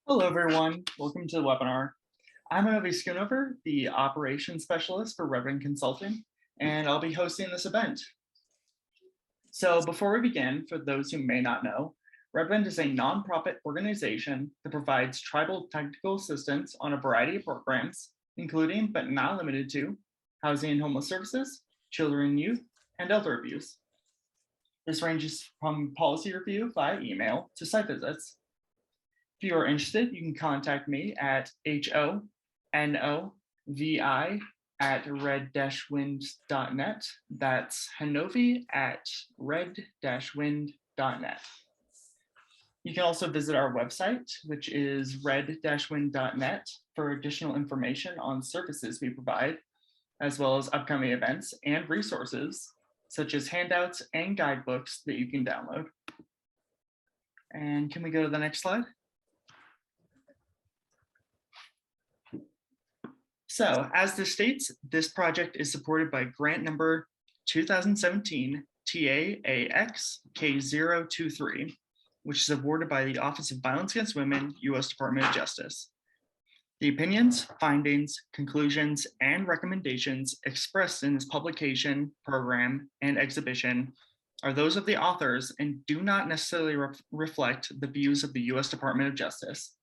Hello, everyone. Welcome to the webinar. I'm Ovi Schoonover, the Operations Specialist for Reverend Consulting, and I'll be hosting this event. So before we begin, for those who may not know, Reverend is a nonprofit organization that provides tribal technical assistance on a variety of programs, including but not limited to housing and homeless services, children and youth, and elder abuse. This ranges from policy review via email to site visits. If you are interested, you can contact me at honovi@red-wind.net. That's hanovi@red-wind.net. You can also visit our website, which is red-wind.net, for additional information on services we provide, as well as upcoming events and resources, such as handouts and guidebooks that you can download. And can we go to the next slide? So, as this states, this project is supported by grant number 2017 TAAX K023, which is awarded by the Office of Violence Against Women, U.S. Department of Justice. The opinions, findings, conclusions, and recommendations expressed in this publication, program, and exhibition are those of the authors and do not necessarily reflect the views of the U.S. Department of Justice.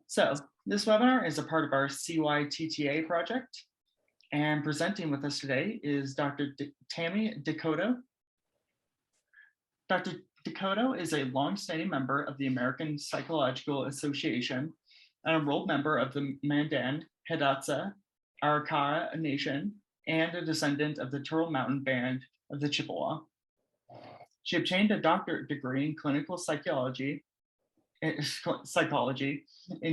So, this webinar is a part of our CYTTA project, and presenting with us today is Dr. Tami Coteau. Dr. Coteau is a longstanding member of the American Psychological Association, an enrolled member of the Mandan, Hidatsa, Arikara Nation, and a descendant of the Turtle Mountain Band of the Chippewa. She obtained a doctorate degree in clinical psychology in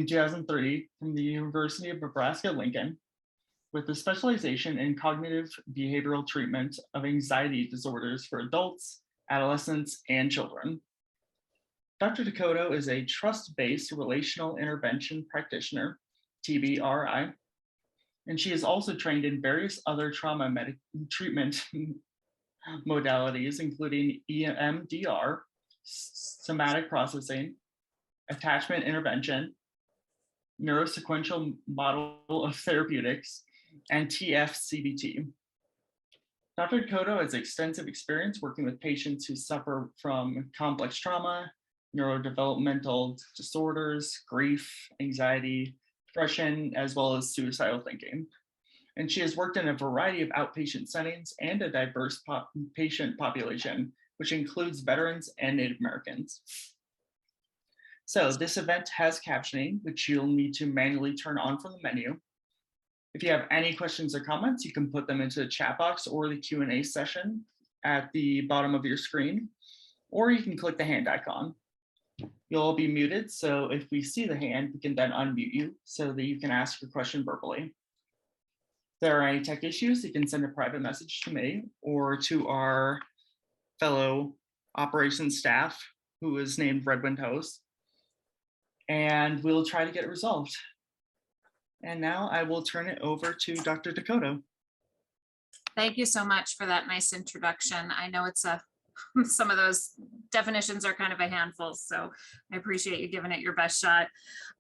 2003 from the University of Nebraska-Lincoln, with a specialization in cognitive behavioral treatment of anxiety disorders for adults, adolescents, and children. Dr. Coteau is a trust-based relational intervention practitioner, TBRI, and she is also trained in various other trauma treatment modalities, including EMDR, somatic processing, attachment intervention, neurosequential model of therapeutics, and TFCBT. Dr. Coteau has extensive experience working with patients who suffer from complex trauma, neurodevelopmental disorders, grief, anxiety, depression, as well as suicidal thinking. And she has worked in a variety of outpatient settings and a diverse patient population, which includes veterans and Native Americans. So this event has captioning, which you'll need to manually turn on from the menu. If you have any questions or comments, you can put them into the chat box or the Q&A session at the bottom of your screen, or you can click the hand icon. You'll all be muted, so if we see the hand, we can then unmute you so that you can ask your question verbally. If there are any tech issues, you can send a private message to me or to our fellow operations staff, who is named Redwind Host, and we'll try to get it resolved. And now I will turn it over to Dr. Coteau. Thank you so much for that nice introduction. I know it's some of those definitions are kind of a handful, so I appreciate you giving it your best shot.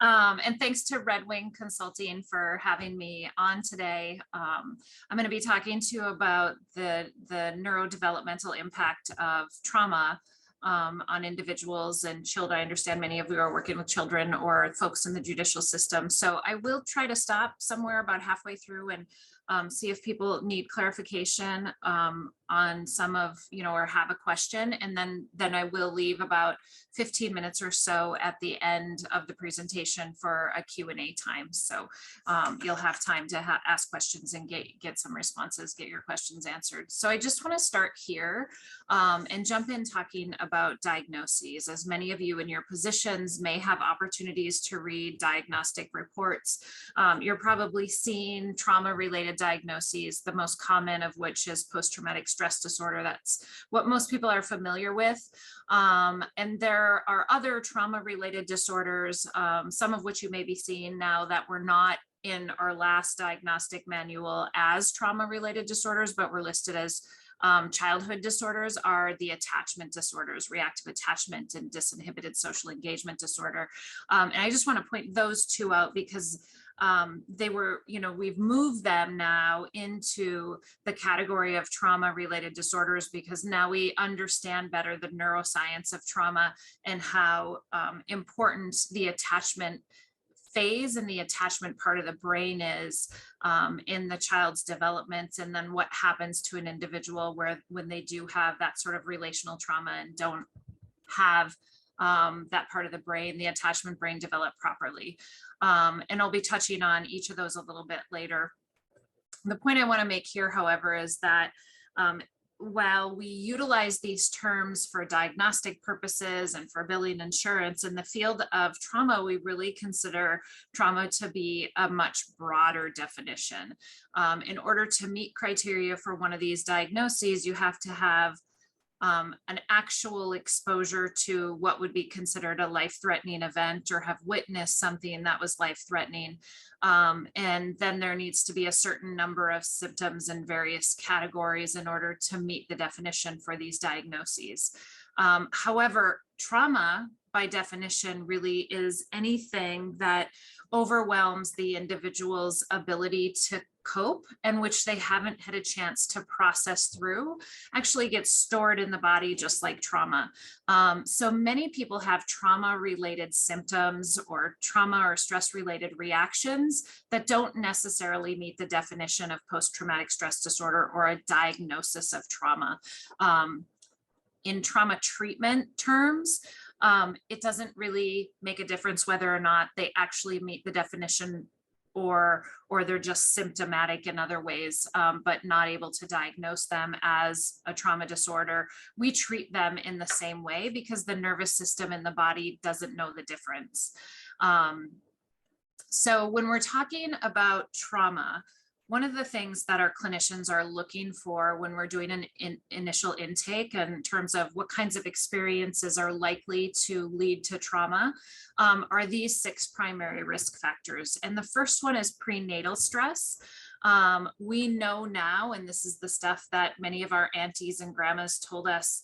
And thanks to Red Wing Consulting for having me on today. I'm going to be talking to you about the neurodevelopmental impact of trauma on individuals and children. I understand many of you are working with children or folks in the judicial system. So I will try to stop somewhere about halfway through and see if people need clarification on some of, or have a question. And then I will leave about 15 minutes or so at the end of the presentation for a Q&A time. So you'll have time to ask questions and get some responses, get your questions answered. So I just want to start here and jump in talking about diagnoses. As many of you in your positions may have opportunities to read diagnostic reports. You're probably seeing trauma-related diagnoses, the most common of which is post-traumatic stress disorder. That's what most people are familiar with. And there are other trauma-related disorders, some of which you may be seeing now that were not in our last diagnostic manual as trauma-related disorders, but were listed as Childhood disorders are the attachment disorders, reactive attachment and disinhibited social engagement disorder. And I just want to point those two out because they were, we've moved them now into the category of trauma related disorders because now we understand better the neuroscience of trauma and how important the attachment phase and the attachment part of the brain is in the child's development, and then what happens to an individual when they do have that sort of relational trauma and don't have that part of the brain, the attachment brain, develop properly. And I'll be touching on each of those a little bit later. The point I want to make here, however, is that while we utilize these terms for diagnostic purposes and for billing insurance, in the field of trauma, we really consider trauma to be a much broader definition. In order to meet criteria for one of these diagnoses, you have to have an actual exposure to what would be considered a life-threatening event or have witnessed something that was life-threatening. And then there needs to be a certain number of symptoms in various categories in order to meet the definition for these diagnoses. However, trauma by definition really is anything that overwhelms the individual's ability to cope and which they haven't had a chance to process through, actually gets stored in the body just like trauma. So many people have trauma related symptoms or trauma or stress related reactions that don't necessarily meet the definition of post-traumatic stress disorder or a diagnosis of trauma. In trauma treatment terms, it doesn't really make a difference whether or not they actually meet the definition or they're just symptomatic in other ways, but not able to diagnose them as a trauma disorder. We treat them in the same way because the nervous system in the body doesn't know the difference. So when we're talking about trauma, one of the things that our clinicians are looking for when we're doing an initial intake in terms of what kinds of experiences are likely to lead to trauma are these 6 primary risk factors. And the first one is prenatal stress. We know now, and this is the stuff that many of our aunties and grandmas told us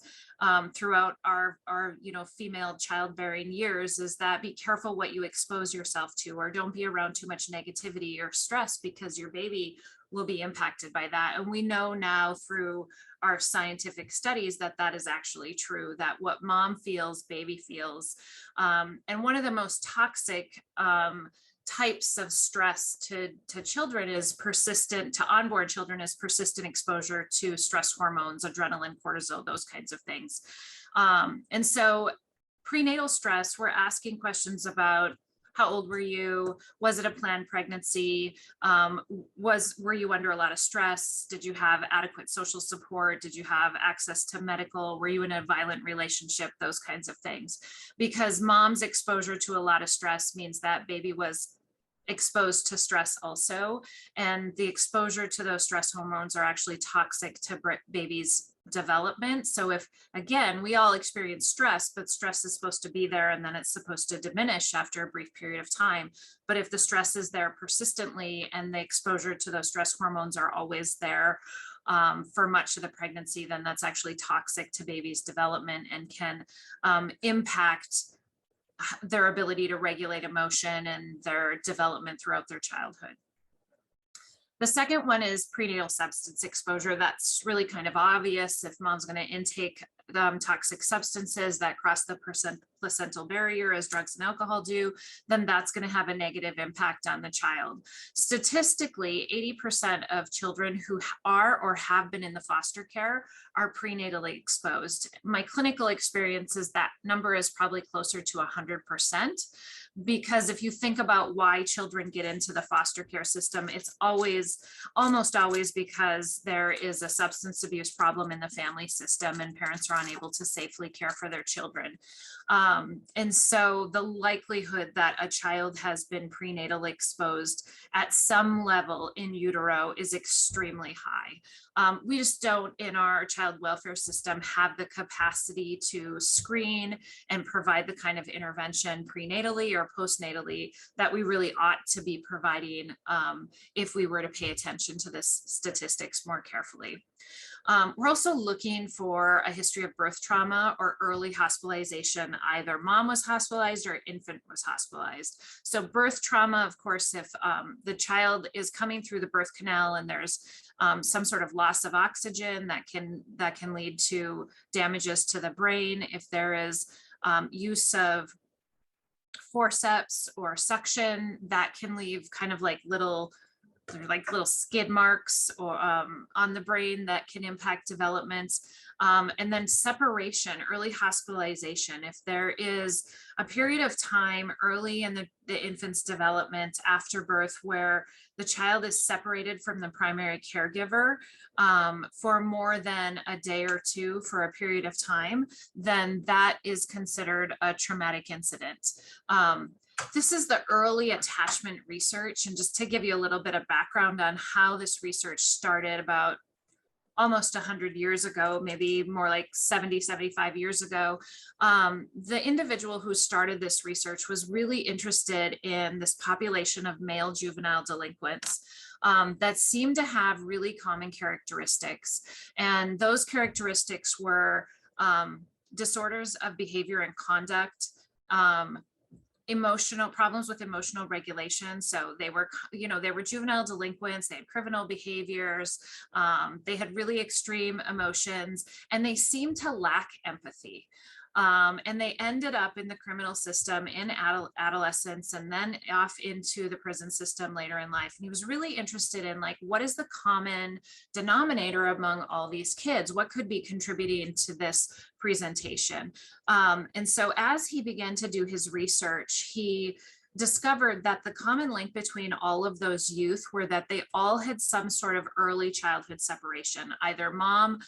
throughout our female childbearing years, is that be careful what you expose yourself to, or don't be around too much negativity or stress because your baby will be impacted by that. And we know now through our scientific studies that that is actually true, that what mom feels, baby feels. And one of the most toxic types of stress to children is to onboard children is persistent exposure to stress hormones, adrenaline, cortisol, those kinds of things. And so prenatal stress, we're asking questions about how old were you? Was it a planned pregnancy? Were you under a lot of stress? Did you have adequate social support? Did you have access to medical? Were you in a violent relationship? Those kinds of things. Because mom's exposure to a lot of stress means that baby was exposed to stress also. And the exposure to those stress hormones are actually toxic to baby's development. So if, again, we all experience stress, but stress is supposed to be there and then it's supposed to diminish after a brief period of time. But if the stress is there persistently and the exposure to those stress hormones are always there for much of the pregnancy, then that's actually toxic to baby's development and can impact their ability to regulate emotion and their development throughout their childhood. The second one is prenatal substance exposure. That's really kind of obvious. If mom's going to intake toxic substances that cross the placental barrier as drugs and alcohol do, then that's going to have a negative impact on the child. Statistically, 80% of children who are or have been in the foster care are prenatally exposed. My clinical experience is that number is probably closer to 100%. Because if you think about why children get into the foster care system, it's almost always because there is a substance abuse problem in the family system and parents are unable to safely care for their children. And so the likelihood that a child has been prenatally exposed at some level in utero is extremely high. We just don't, in our child welfare system, have the capacity to screen and provide the kind of intervention prenatally or postnatally that we really ought to be providing if we were to pay attention to this statistics more carefully. We're also looking for a history of birth trauma or early hospitalization. Either mom was hospitalized or infant was hospitalized. So birth trauma, of course, if the child is coming through the birth canal and there's some sort of loss of oxygen that can lead to damages to the brain. If there is use of forceps or suction, that can leave kind of like little skid marks or on the brain that can impact development. And then separation, early hospitalization. If there is a period of time early in the infant's development after birth where the child is separated from the primary caregiver for more than a day or two for a period of time, then that is considered a traumatic incident. This is the early attachment research. And just to give you a little bit of background on how this research started about almost 100 years ago, maybe more like 70, 75 years ago, the individual who started this research was really interested in this population of male juvenile delinquents that seemed to have really common characteristics. And those characteristics were disorders of behavior and conduct, emotional problems with emotional regulation. So they were juvenile delinquents, they had criminal behaviors, they had really extreme emotions, and they seemed to lack empathy. And they ended up in the criminal system in adolescence and then off into the prison system later in life. And he was really interested in what is the common denominator among all these kids? What could be contributing to this presentation? And so as he began to do his research, he discovered that the common link between all of those youth were that they all had some sort of early childhood separation. Either mom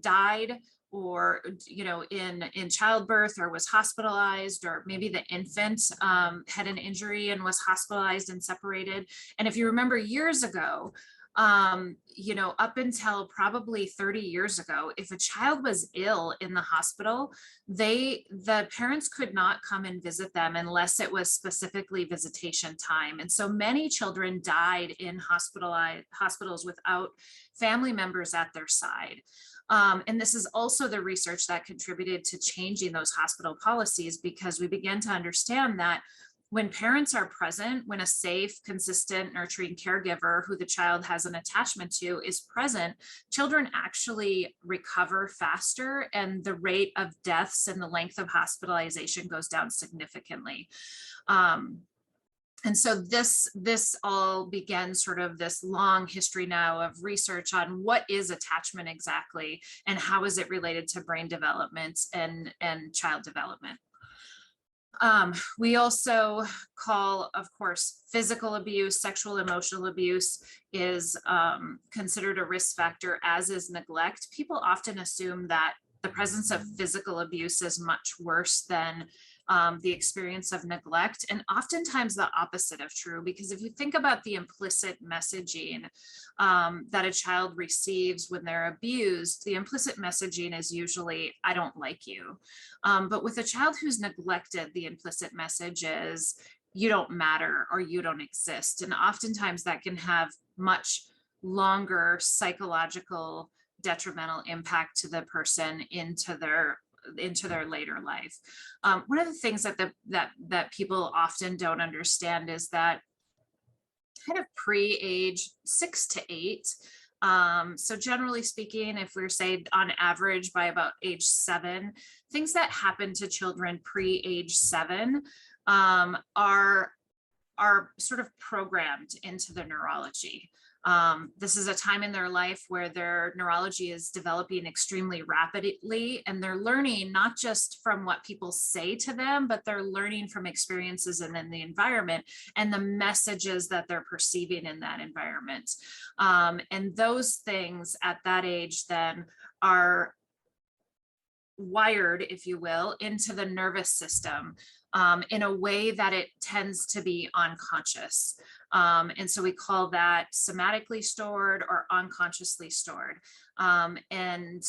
died or in childbirth or was hospitalized, or maybe the infant had an injury and was hospitalized and separated. And if you remember years ago, up until probably 30 years ago, if a child was ill in the hospital, the parents could not come and visit them unless it was specifically visitation time. And so many children died in hospitals without family members at their side. And this is also the research that contributed to changing those hospital policies, because we began to understand that when parents are present, when a safe, consistent, nurturing caregiver who the child has an attachment to is present, children actually recover faster, and the rate of deaths and the length of hospitalization goes down significantly. And so this all began sort of this long history now of research on what is attachment exactly, and how is it related to brain development and child development. We also call, of course, physical abuse, sexual, emotional abuse is considered a risk factor, as is neglect. People often assume that the presence of physical abuse is much worse than the experience of neglect, and oftentimes the opposite of true, because if you think about the implicit messaging that a child receives when they're abused, the implicit messaging is usually, I don't like you. But with a child who's neglected, the implicit message is, you don't matter or you don't exist. And oftentimes that can have much longer psychological detrimental impact to the person into their later life. One of the things that people often don't understand is that kind of pre-age 6 to 8. So generally speaking, if we're say on average by about age 7, things that happen to children pre-age 7 are sort of programmed into the neurology. This is a time in their life where their neurology is developing extremely rapidly, and they're learning not just from what people say to them, but they're learning from experiences and in the environment and the messages that they're perceiving in that environment. And those things at that age then are wired, if you will, into the nervous system in a way that it tends to be unconscious. And so we call that somatically stored or unconsciously stored. And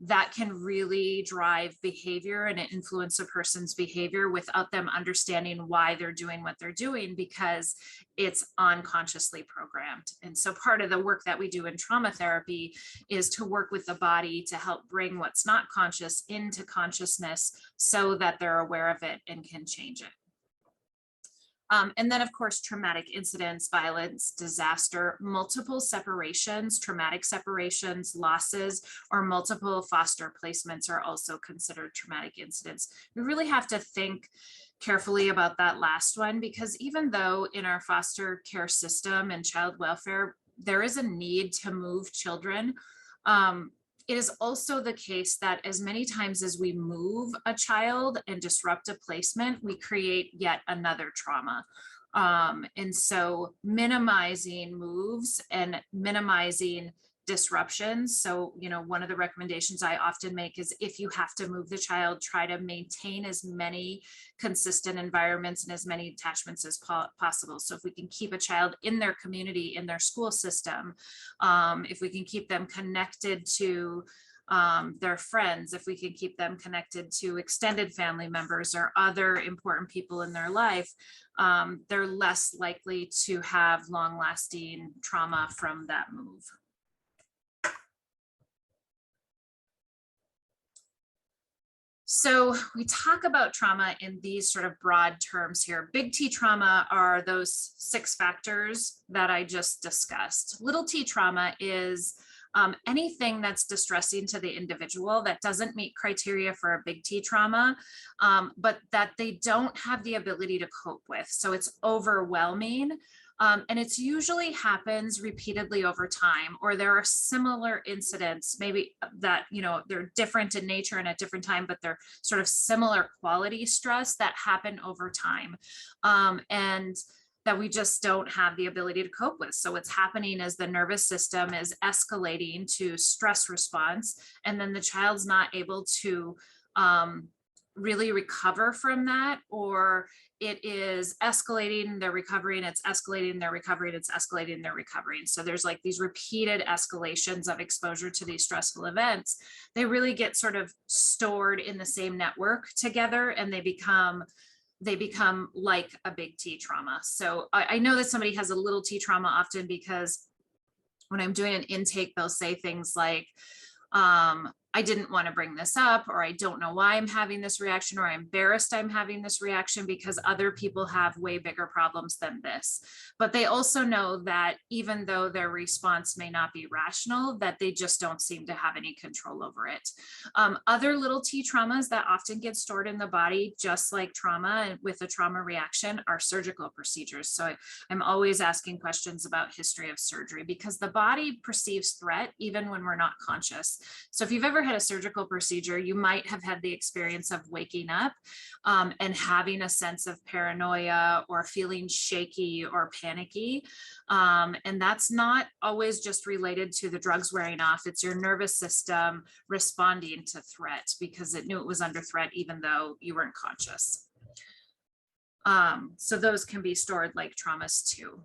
that can really drive behavior and influence a person's behavior without them understanding why they're doing what they're doing, because it's unconsciously programmed. And so part of the work that we do in trauma therapy is to work with the body to help bring what's not conscious into consciousness so that they're aware of it and can change it. And then, of course, traumatic incidents, violence, disaster, multiple separations, traumatic separations, losses, or multiple foster placements are also considered traumatic incidents. We really have to think carefully about that last one, because even though in our foster care system and child welfare, there is a need to move children, it is also the case that as many times as we move a child and disrupt a placement, we create yet another trauma. And so minimizing moves and minimizing disruptions. So, you know, one of the recommendations I often make is if you have to move the child, try to maintain as many consistent environments and as many attachments as possible. So if we can keep a child in their community, in their school system, if we can keep them connected to their friends, if we can keep them connected to extended family members or other important people in their life, they're less likely to have long-lasting trauma from that move. So we talk about trauma in these sort of broad terms here. Big T trauma are those 6 factors that I just discussed. Little t trauma is anything that's distressing to the individual that doesn't meet criteria for a big T trauma, but that they don't have the ability to cope with. So it's overwhelming. And it's usually happens repeatedly over time, or there are similar incidents, maybe that, you know, they're different in nature and at different time, but they're sort of similar quality stress that happen over time. And that we just don't have the ability to cope with. So what's happening is the nervous system is escalating to stress response, and then the child's not able to really recover from that, or it is escalating, they're recovering, it's escalating, they're recovering, it's escalating, they're recovering. So there's like these repeated escalations of exposure to these stressful events. They really get sort of stored in the same network together, and they become like a big T trauma. So I know that somebody has a little T trauma often because when I'm doing an intake, they'll say things like, I didn't want to bring this up, or I don't know why I'm having this reaction, or I'm embarrassed I'm having this reaction because other people have way bigger problems than this. But they also know that even though their response may not be rational, that they just don't seem to have any control over it. Other little T traumas that often get stored in the body, just like trauma with a trauma reaction, are surgical procedures. So I'm always asking questions about history of surgery, because the body perceives threat even when we're not conscious. So if you've ever had a surgical procedure, you might have had the experience of waking up and having a sense of paranoia or feeling shaky or panicky. And that's not always just related to the drugs wearing off. It's your nervous system responding to threat because it knew it was under threat even though you weren't conscious. So those can be stored like traumas too.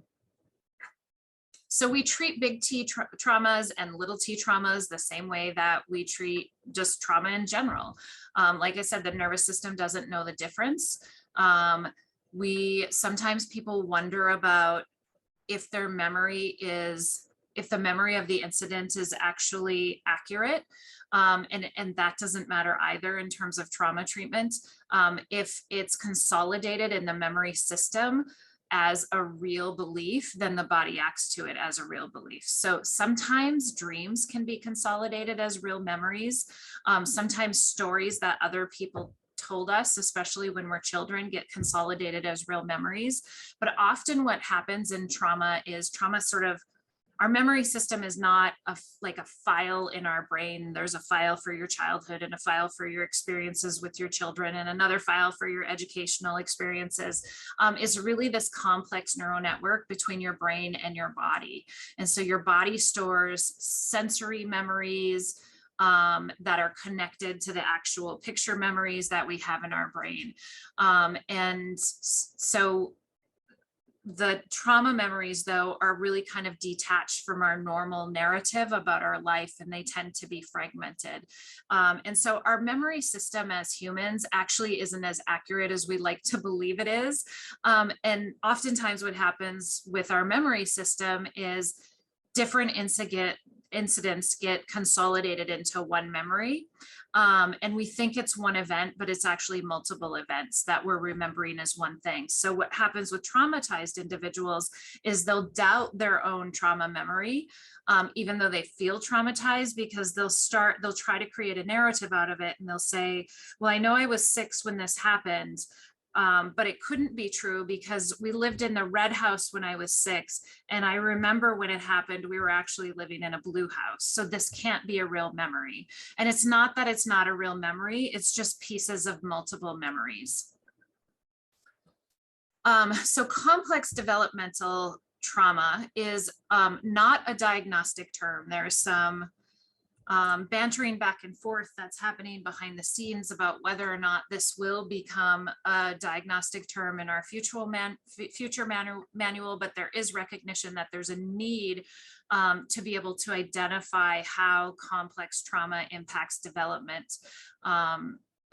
So we treat big T traumas and little t traumas the same way that we treat just trauma in general. Like I said, the nervous system doesn't know the difference. Sometimes people wonder about if their memory is, if the memory of the incident is actually accurate. And that doesn't matter either in terms of trauma treatment. If it's consolidated in the memory system as a real belief, then the body acts to it as a real belief. So sometimes dreams can be consolidated as real memories. Sometimes stories that other people told us, especially when we're children, get consolidated as real memories. But often what happens in trauma is trauma sort of, our memory system is not like a file in our brain. There's a file for your childhood and a file for your experiences with your children and another file for your educational experiences. It's really this complex neural network between your brain and your body. And so your body stores sensory memories, that are connected to the actual picture memories that we have in our brain. And so the trauma memories, though, are really kind of detached from our normal narrative about our life, and they tend to be fragmented. And so our memory system as humans actually isn't as accurate as we like to believe it is. And oftentimes what happens with our memory system is different incidents get consolidated into one memory. And we think it's one event, but it's actually multiple events that we're remembering as one thing. So what happens with traumatized individuals is they'll doubt their own trauma memory, even though they feel traumatized, because they'll try to create a narrative out of it. And they'll say, well, I know I was 6 when this happened, but it couldn't be true because we lived in the red house when I was 6. And I remember when it happened, we were actually living in a blue house. So this can't be a real memory. And it's not that it's not a real memory, it's just pieces of multiple memories. So complex developmental trauma is not a diagnostic term. There's some bantering back and forth that's happening behind the scenes about whether or not this will become a diagnostic term in our future manual, but there is recognition that there's a need to be able to identify how complex trauma impacts development,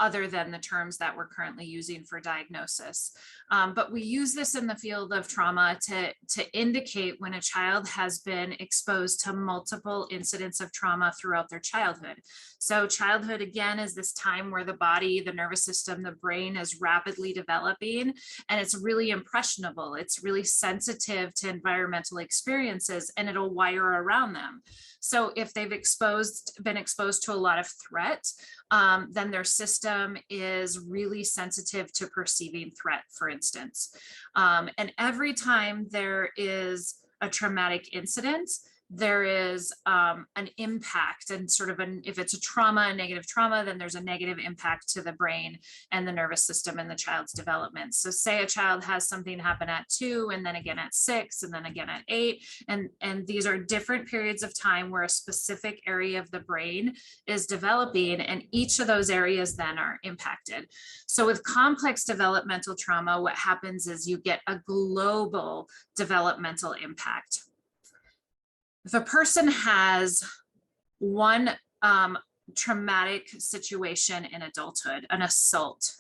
other than the terms that we're currently using for diagnosis. But we use this in the field of trauma to indicate when a child has been exposed to multiple incidents of trauma throughout their childhood. So childhood, again, is this time where the body, the nervous system, the brain is rapidly developing, and it's really impressionable. It's really sensitive to environmental experiences, and it'll wire around them. So if they've been exposed to a lot of threat, then their system is really sensitive to perceiving threat, for instance. And every time there is a traumatic incident, there is an impact, and sort of if it's a negative trauma, then there's a negative impact to the brain and the nervous system and the child's development. So say a child has something happen at 2, and then again at 6, and then again at 8. And these are different periods of time where a specific area of the brain is developing, and each of those areas then are impacted. So with complex developmental trauma, what happens is you get a global developmental impact. If a person has one traumatic situation in adulthood, an assault,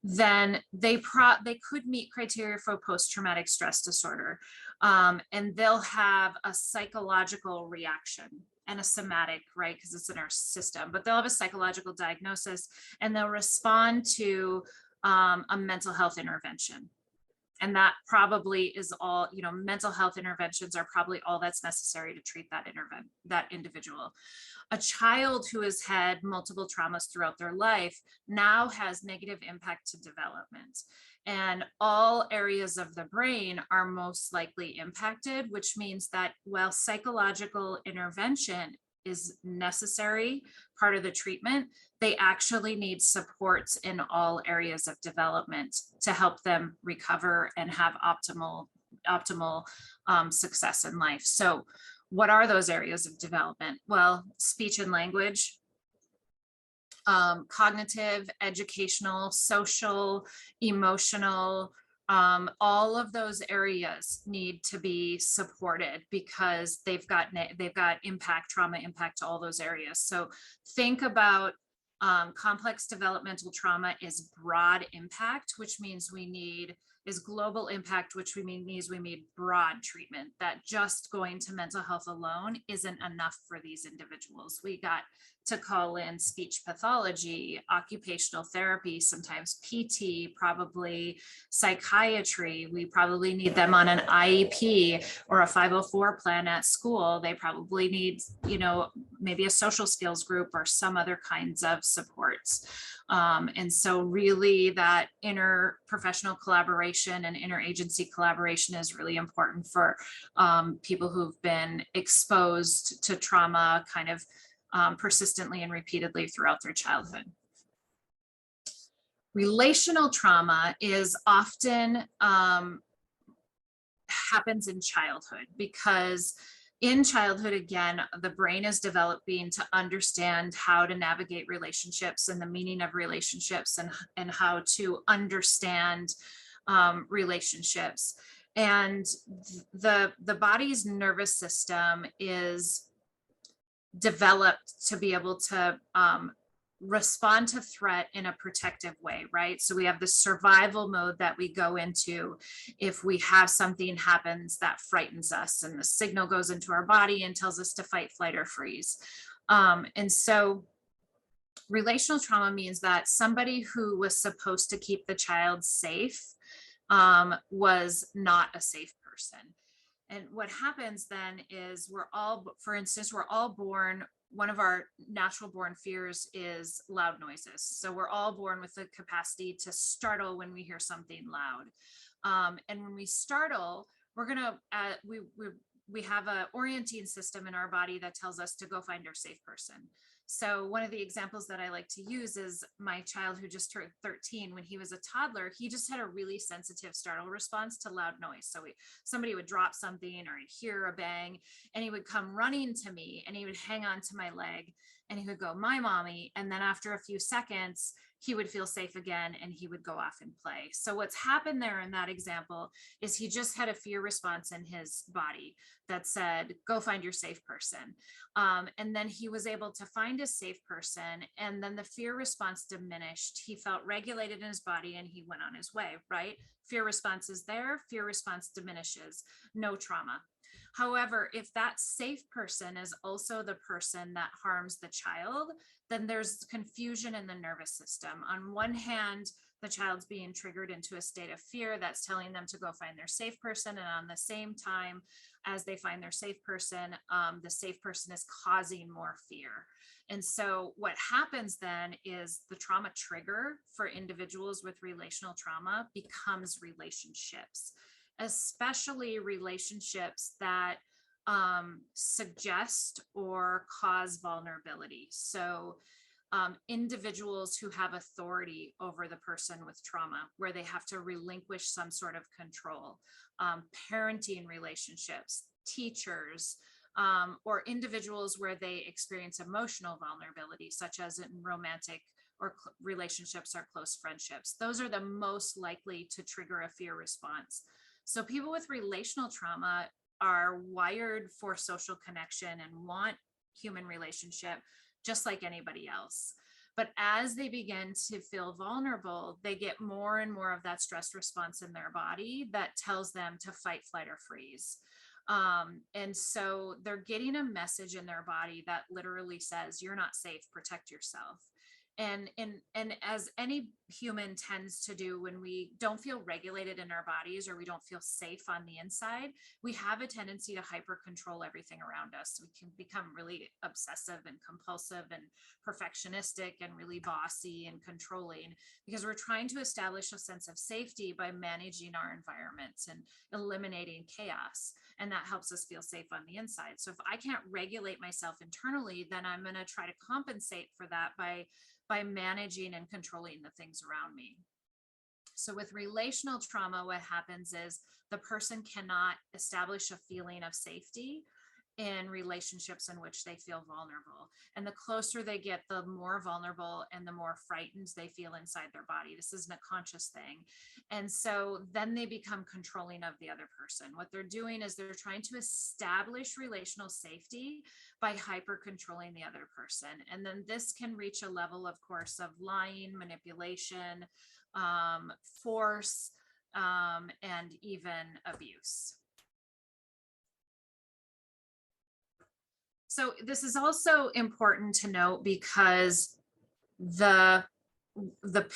then they could meet criteria for post-traumatic stress disorder, and they'll have a psychological reaction and a somatic, right, because it's in our system, but they'll have a psychological diagnosis, and they'll respond to a mental health intervention. And that probably is all, mental health interventions are probably all that's necessary to treat that individual. A child who has had multiple traumas throughout their life now has negative impact to development. And all areas of the brain are most likely impacted, which means that while psychological intervention is necessary, part of the treatment, they actually need supports in all areas of development to help them recover and have optimal success in life. So what are those areas of development? Well, speech and language, cognitive, educational, social, emotional, all of those areas need to be supported because they've got trauma impact to all those areas. So think about complex developmental trauma is broad impact, which means is global impact, which means we need broad treatment, that just going to mental health alone isn't enough for these individuals. We got to call in speech pathology, occupational therapy, sometimes PT, probably psychiatry. We probably need them on an IEP or a 504 plan at school. They probably need, maybe a social skills group or some other kinds of supports. And so really that interprofessional collaboration and interagency collaboration is really important for people who've been exposed to trauma kind of persistently and repeatedly throughout their childhood. Relational trauma is often happens in childhood because In childhood, again, the brain is developing to understand how to navigate relationships and the meaning of relationships, and how to understand relationships. And the body's nervous system is developed to be able to respond to threat in a protective way, right? So we have the survival mode that we go into if we have something happens that frightens us, and the signal goes into our body and tells us to fight, flight, or freeze. And so relational trauma means that somebody who was supposed to keep the child safe was not a safe person. And what happens then is for instance, we're all born, one of our natural born fears is loud noises. So we're all born with the capacity to startle when we hear something loud. And when we startle, we're gonna, we have a orienting system in our body that tells us to go find our safe person. So one of the examples that I like to use is my child who just turned 13. When he was a toddler, he just had a really sensitive startle response to loud noise. So somebody would drop something, or he'd hear a bang, and he would come running to me, and he would hang on to my leg, and he would go, "My mommy." And then after a few seconds, he would feel safe again, and he would go off and play. So what's happened there in that example is he just had a fear response in his body that said, "Go find your safe person." And then he was able to find a safe person, and then the fear response diminished. He felt regulated in his body, and he went on his way, right? Fear response is there, fear response diminishes, no trauma. However, if that safe person is also the person that harms the child, then there's confusion in the nervous system. On one hand, the child's being triggered into a state of fear that's telling them to go find their safe person. And on the same time, as they find their safe person, the safe person is causing more fear. And so what happens then is the trauma trigger for individuals with relational trauma becomes relationships, especially relationships that suggest or cause vulnerability. So individuals who have authority over the person with trauma, where they have to relinquish some sort of control, parenting relationships, teachers, or individuals where they experience emotional vulnerability, such as in romantic or relationships or close friendships. Those are the most likely to trigger a fear response. So people with relational trauma are wired for social connection and want human relationship just like anybody else. But as they begin to feel vulnerable, they get more and more of that stress response in their body that tells them to fight, flight, or freeze. And so they're getting a message in their body that literally says, "You're not safe, protect yourself." And as any human tends to do when we don't feel regulated in our bodies, or we don't feel safe on the inside, we have a tendency to hyper control everything around us. We can become really obsessive and compulsive and perfectionistic and really bossy and controlling, because we're trying to establish a sense of safety by managing our environments and eliminating chaos. And that helps us feel safe on the inside. So if I can't regulate myself internally, then I'm going to try to compensate for that by managing and controlling the things around me. So with relational trauma, what happens is the person cannot establish a feeling of safety in relationships in which they feel vulnerable. And the closer they get, the more vulnerable and the more frightened they feel inside their body. This isn't a conscious thing. And so then they become controlling of the other person. What they're doing is they're trying to establish relational safety by hyper controlling the other person. And then this can reach a level, of course, of lying, manipulation, force, and even abuse. So this is also important to note because the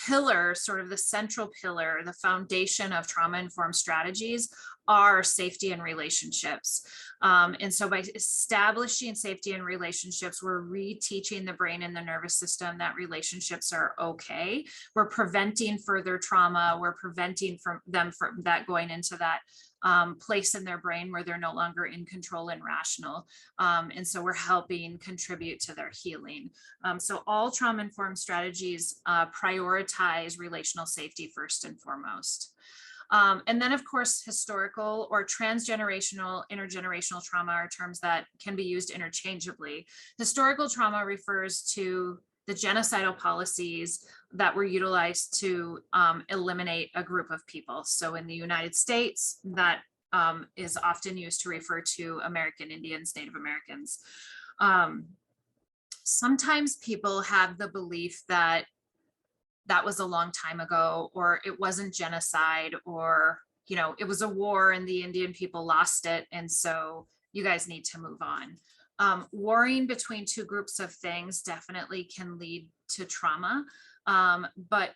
pillar, sort of the central pillar, the foundation of trauma-informed strategies are safety and relationships. And so by establishing safety and relationships, we're reteaching the brain and the nervous system that relationships are okay. We're preventing further trauma. We're preventing from that going into that place in their brain where they're no longer in control and rational. And so we're helping contribute to their healing. So all trauma-informed strategies prioritize relational safety first and foremost. And then, of course, historical or transgenerational, intergenerational trauma are terms that can be used interchangeably. Historical trauma refers to the genocidal policies that were utilized to eliminate a group of people. So in the United States, that is often used to refer to American Indians, Native Americans. Sometimes people have the belief that that was a long time ago, or it wasn't genocide, or, you know, it was a war and the Indian people lost it, and so you guys need to move on. Warring between two groups of things definitely can lead to trauma, but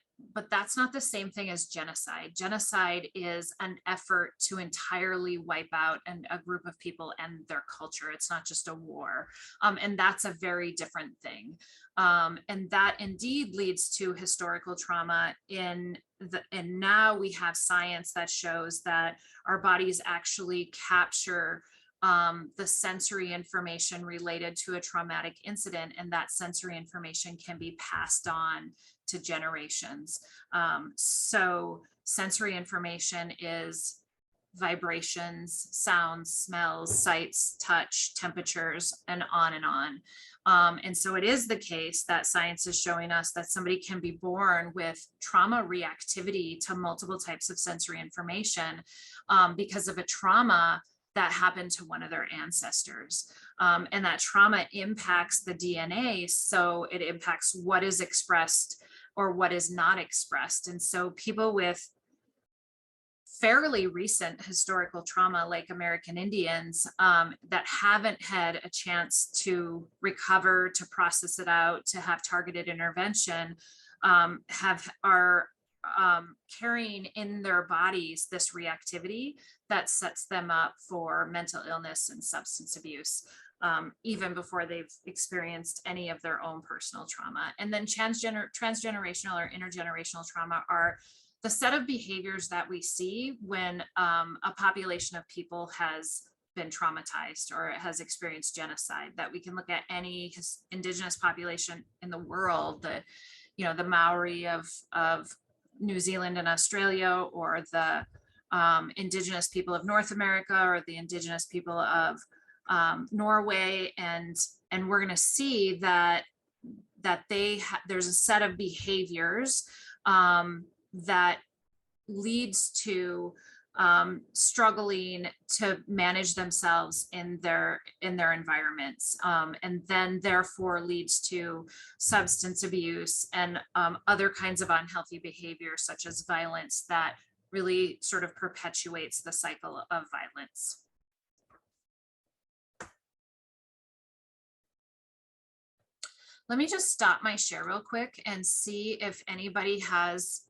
that's not the same thing as genocide. Genocide is an effort to entirely wipe out a group of people and their culture. It's not just a war, and that's a very different thing. And that indeed leads to historical trauma and now we have science that shows that our bodies actually capture the sensory information related to a traumatic incident, and that sensory information can be passed on to generations. So sensory information is vibrations, sounds, smells, sights, touch, temperatures, and on and on. And so it is the case that science is showing us that somebody can be born with trauma reactivity to multiple types of sensory information because of a trauma that happened to one of their ancestors. And that trauma impacts the DNA, so it impacts what is expressed or what is not expressed. And so people with fairly recent historical trauma, like American Indians, that haven't had a chance to recover, to process it out, to have targeted intervention, are carrying in their bodies this reactivity that sets them up for mental illness and substance abuse, even before they've experienced any of their own personal trauma. And then transgenerational or intergenerational trauma are the set of behaviors that we see when a population of people has been traumatized or has experienced genocide. That we can look at any indigenous population in the world, the Maori of New Zealand and Australia, or the indigenous people of North America, or the indigenous people of Norway, and we're going to see that there's a set of behaviors that leads to struggling to manage themselves in their environments, and then therefore leads to substance abuse and other kinds of unhealthy behaviors, such as violence, that really sort of perpetuates the cycle of violence. Let me just stop my share real quick and see if anybody has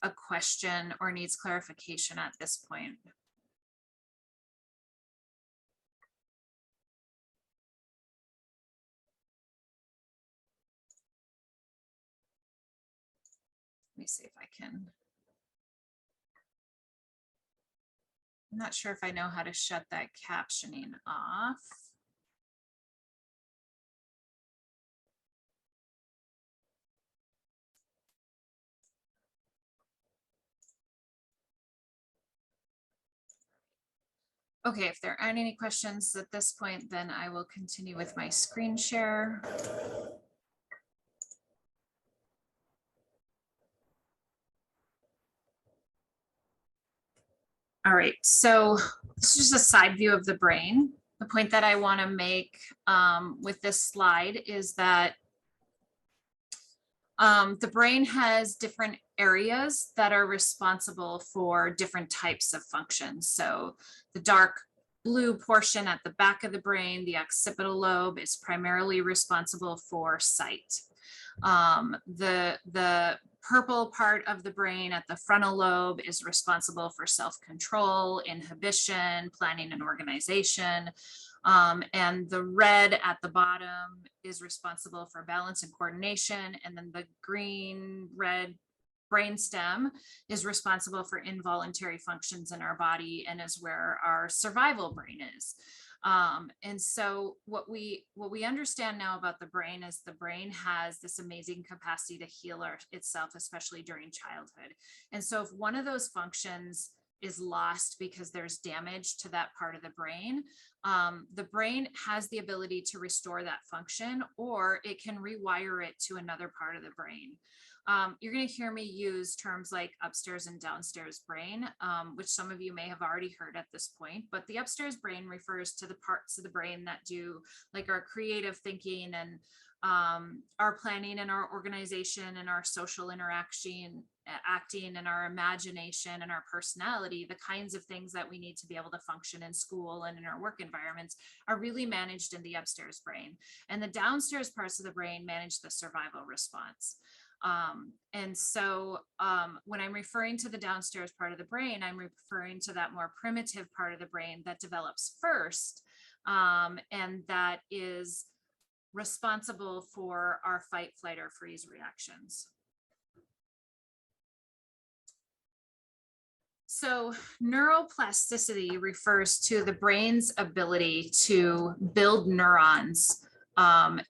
a question or needs clarification at this point. Let me see if I can. I'm not sure if I know how to shut that captioning off. Okay, if there aren't any questions at this point, then I will continue with my screen share. All right, so this is just a side view of the brain. The point that I want to make with this slide is that the brain has different areas that are responsible for different types of functions. So the dark blue portion at the back of the brain, the occipital lobe, is primarily responsible for sight. The purple part of the brain at the frontal lobe is responsible for self-control, inhibition, planning and organization. And the red at the bottom is responsible for balance and coordination. And then the green-red brainstem is responsible for involuntary functions in our body and is where our survival brain is. And so what we understand now about the brain is the brain has this amazing capacity to heal itself, especially during childhood. And so if one of those functions is lost because there's damage to that part of the brain has the ability to restore that function, or it can rewire it to another part of the brain. You're going to hear me use terms like upstairs and downstairs brain, which some of you may have already heard at this point, but the upstairs brain refers to the parts of the brain that do like our creative thinking and our planning and our organization and our social interaction, acting and our imagination and our personality. The kinds of things that we need to be able to function in school and in our work environments are really managed in the upstairs brain. And the downstairs parts of the brain manage the survival response. And so when I'm referring to the downstairs part of the brain, I'm referring to that more primitive part of the brain that develops first, and that is responsible for our fight, flight, or freeze reactions. So neuroplasticity refers to the brain's ability to build neurons,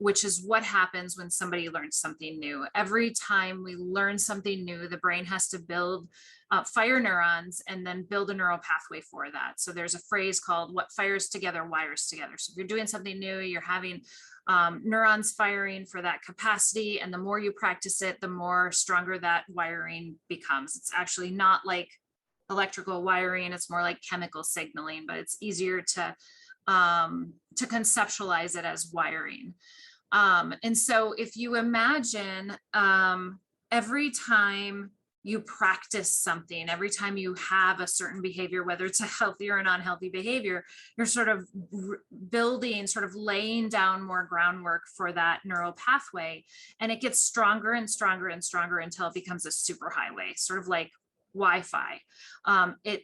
which is what happens when somebody learns something new. Every time we learn something new, the brain has to build, fire neurons and then build a neural pathway for that. So there's a phrase called what fires together wires together. So if you're doing something new, you're having neurons firing for that capacity. And the more you practice it, the more stronger that wiring becomes. It's actually not like electrical wiring, it's more like chemical signaling, but it's easier to conceptualize it as wiring. And so if you imagine every time you practice something, every time you have a certain behavior, whether it's a healthy or an unhealthy behavior, you're sort of building, sort of laying down more groundwork for that neural pathway. And it gets stronger and stronger and stronger until it becomes a superhighway, sort of like Wi-Fi.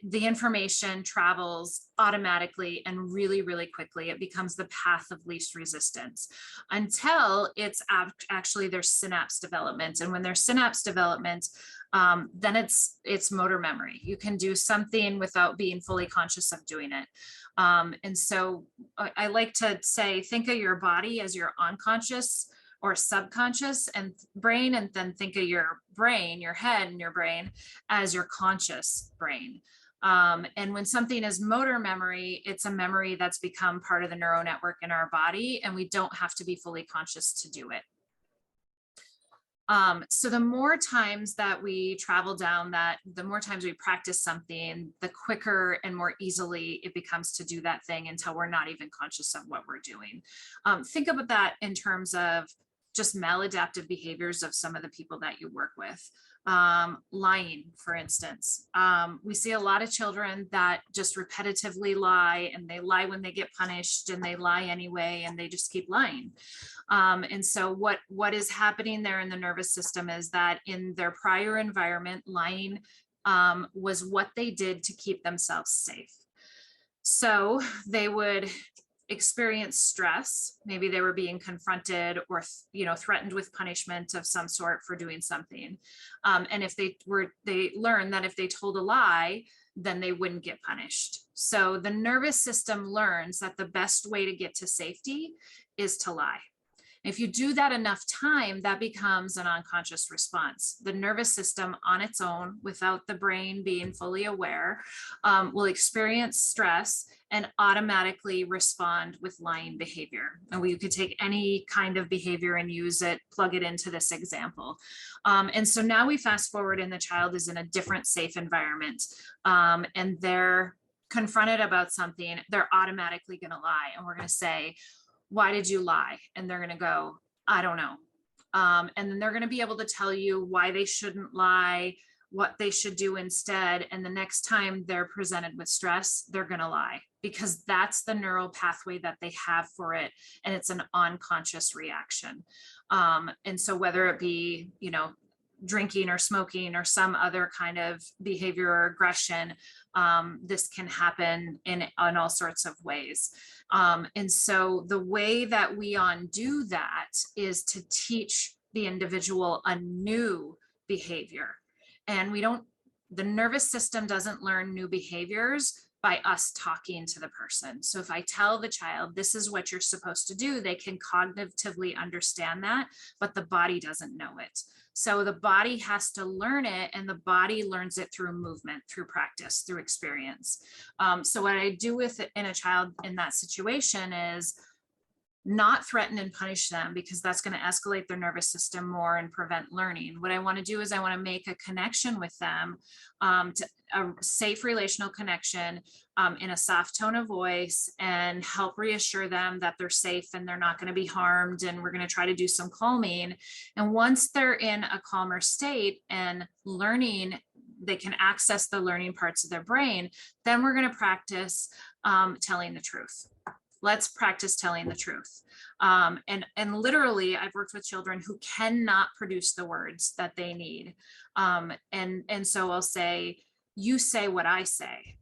The information travels automatically and really, really quickly. It becomes the path of least resistance until it's actually there's synapse development. And when there's synapse development, then it's motor memory. You can do something without being fully conscious of doing it. And so I like to say, think of your body as your unconscious or subconscious and brain, and then think of your brain, your head and your brain as your conscious brain. And when something is motor memory, it's a memory that's become part of the neural network in our body, and we don't have to be fully conscious to do it. So the more times that we travel down that, the more times we practice something, the quicker and more easily it becomes to do that thing until we're not even conscious of what we're doing. Think about that in terms of just maladaptive behaviors of some of the people that you work with. Lying, for instance. We see a lot of children that just repetitively lie, and they lie when they get punished, and they lie anyway, and they just keep lying. And so what is happening there in the nervous system is that in their prior environment, lying was what they did to keep themselves safe. So they would experience stress. Maybe they were being confronted or, threatened with punishment of some sort for doing something. And if they learned that if they told a lie, then they wouldn't get punished. So the nervous system learns that the best way to get to safety is to lie. If you do that enough time, that becomes an unconscious response. The nervous system on its own, without the brain being fully aware, will experience stress and automatically respond with lying behavior. And we could take any kind of behavior and use it, plug it into this example. And so now we fast forward and the child is in a different safe environment, and they're confronted about something, they're automatically going to lie. And we're going to say, why did you lie? And they're going to go, I don't know. And then they're going to be able to tell you why they shouldn't lie, what they should do instead. And the next time they're presented with stress, they're going to lie, because that's the neural pathway that they have for it. And it's an unconscious reaction. And so whether it be, drinking or smoking or some other kind of behavior or aggression, this can happen in all sorts of ways. And so the way that we undo that is to teach the individual a new behavior. And we don't The nervous system doesn't learn new behaviors by us talking to the person. So if I tell the child, this is what you're supposed to do, they can cognitively understand that, but the body doesn't know it. So the body has to learn it, and the body learns it through movement, through practice, through experience. So what I do with it in a child in that situation is not threaten and punish them, because that's going to escalate their nervous system more and prevent learning. What I want to do is I want to make a connection with them, to a safe relational connection, in a soft tone of voice, and help reassure them that they're safe and they're not going to be harmed. And we're going to try to do some calming. And once they're in a calmer state and learning, they can access the learning parts of their brain, then we're going to practice telling the truth. Let's practice telling the truth. And literally, I've worked with children who cannot produce the words that they need. And so I'll say, you say what I say,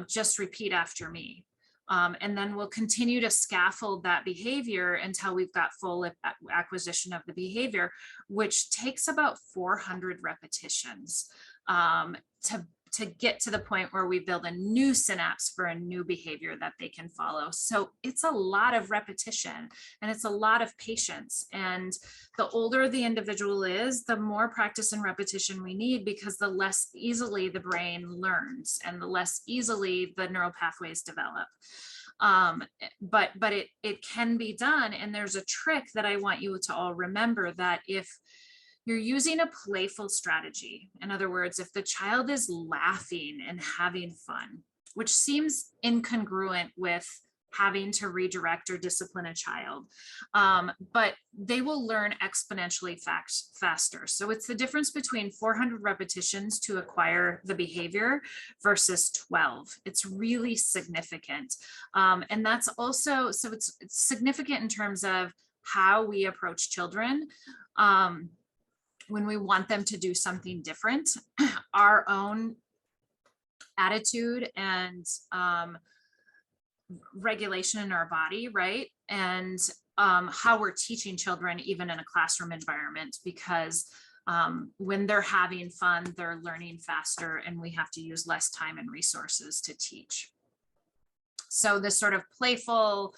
just repeat after me. And then we'll continue to scaffold that behavior until we've got full acquisition of the behavior, which takes about 400 repetitions to get to the point where we build a new synapse for a new behavior that they can follow. So it's a lot of repetition, and it's a lot of patience. And the older the individual is, the more practice and repetition we need, because the less easily the brain learns and the less easily the neural pathways develop. But it can be done. And there's a trick that I want you to all remember, that if you're using a playful strategy, in other words, if the child is laughing and having fun, which seems incongruent with having to redirect or discipline a child, but they will learn exponentially faster. So it's the difference between 400 repetitions to acquire the behavior versus 12. It's really significant. And that's also, so it's significant in terms of how we approach children. When we want them to do something different, our own attitude and regulation in our body, right? And how we're teaching children, even in a classroom environment, because when they're having fun, they're learning faster, and we have to use less time and resources to teach. So this sort of playfulness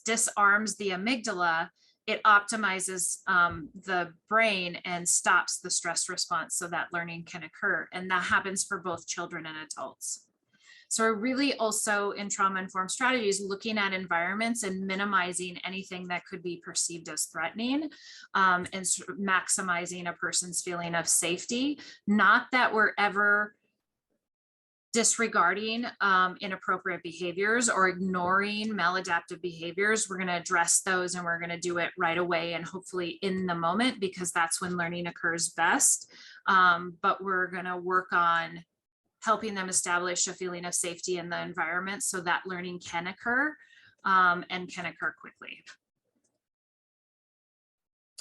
disarms the amygdala. It optimizes the brain and stops the stress response so that learning can occur. And that happens for both children and adults. So we're really also in trauma-informed strategies looking at environments and minimizing anything that could be perceived as threatening, and sort of maximizing a person's feeling of safety. Not that we're ever disregarding inappropriate behaviors or ignoring maladaptive behaviors. We're going to address those, and we're going to do it right away and hopefully in the moment, because that's when learning occurs best. But we're going to work on helping them establish a feeling of safety in the environment so that learning can occur, and can occur quickly.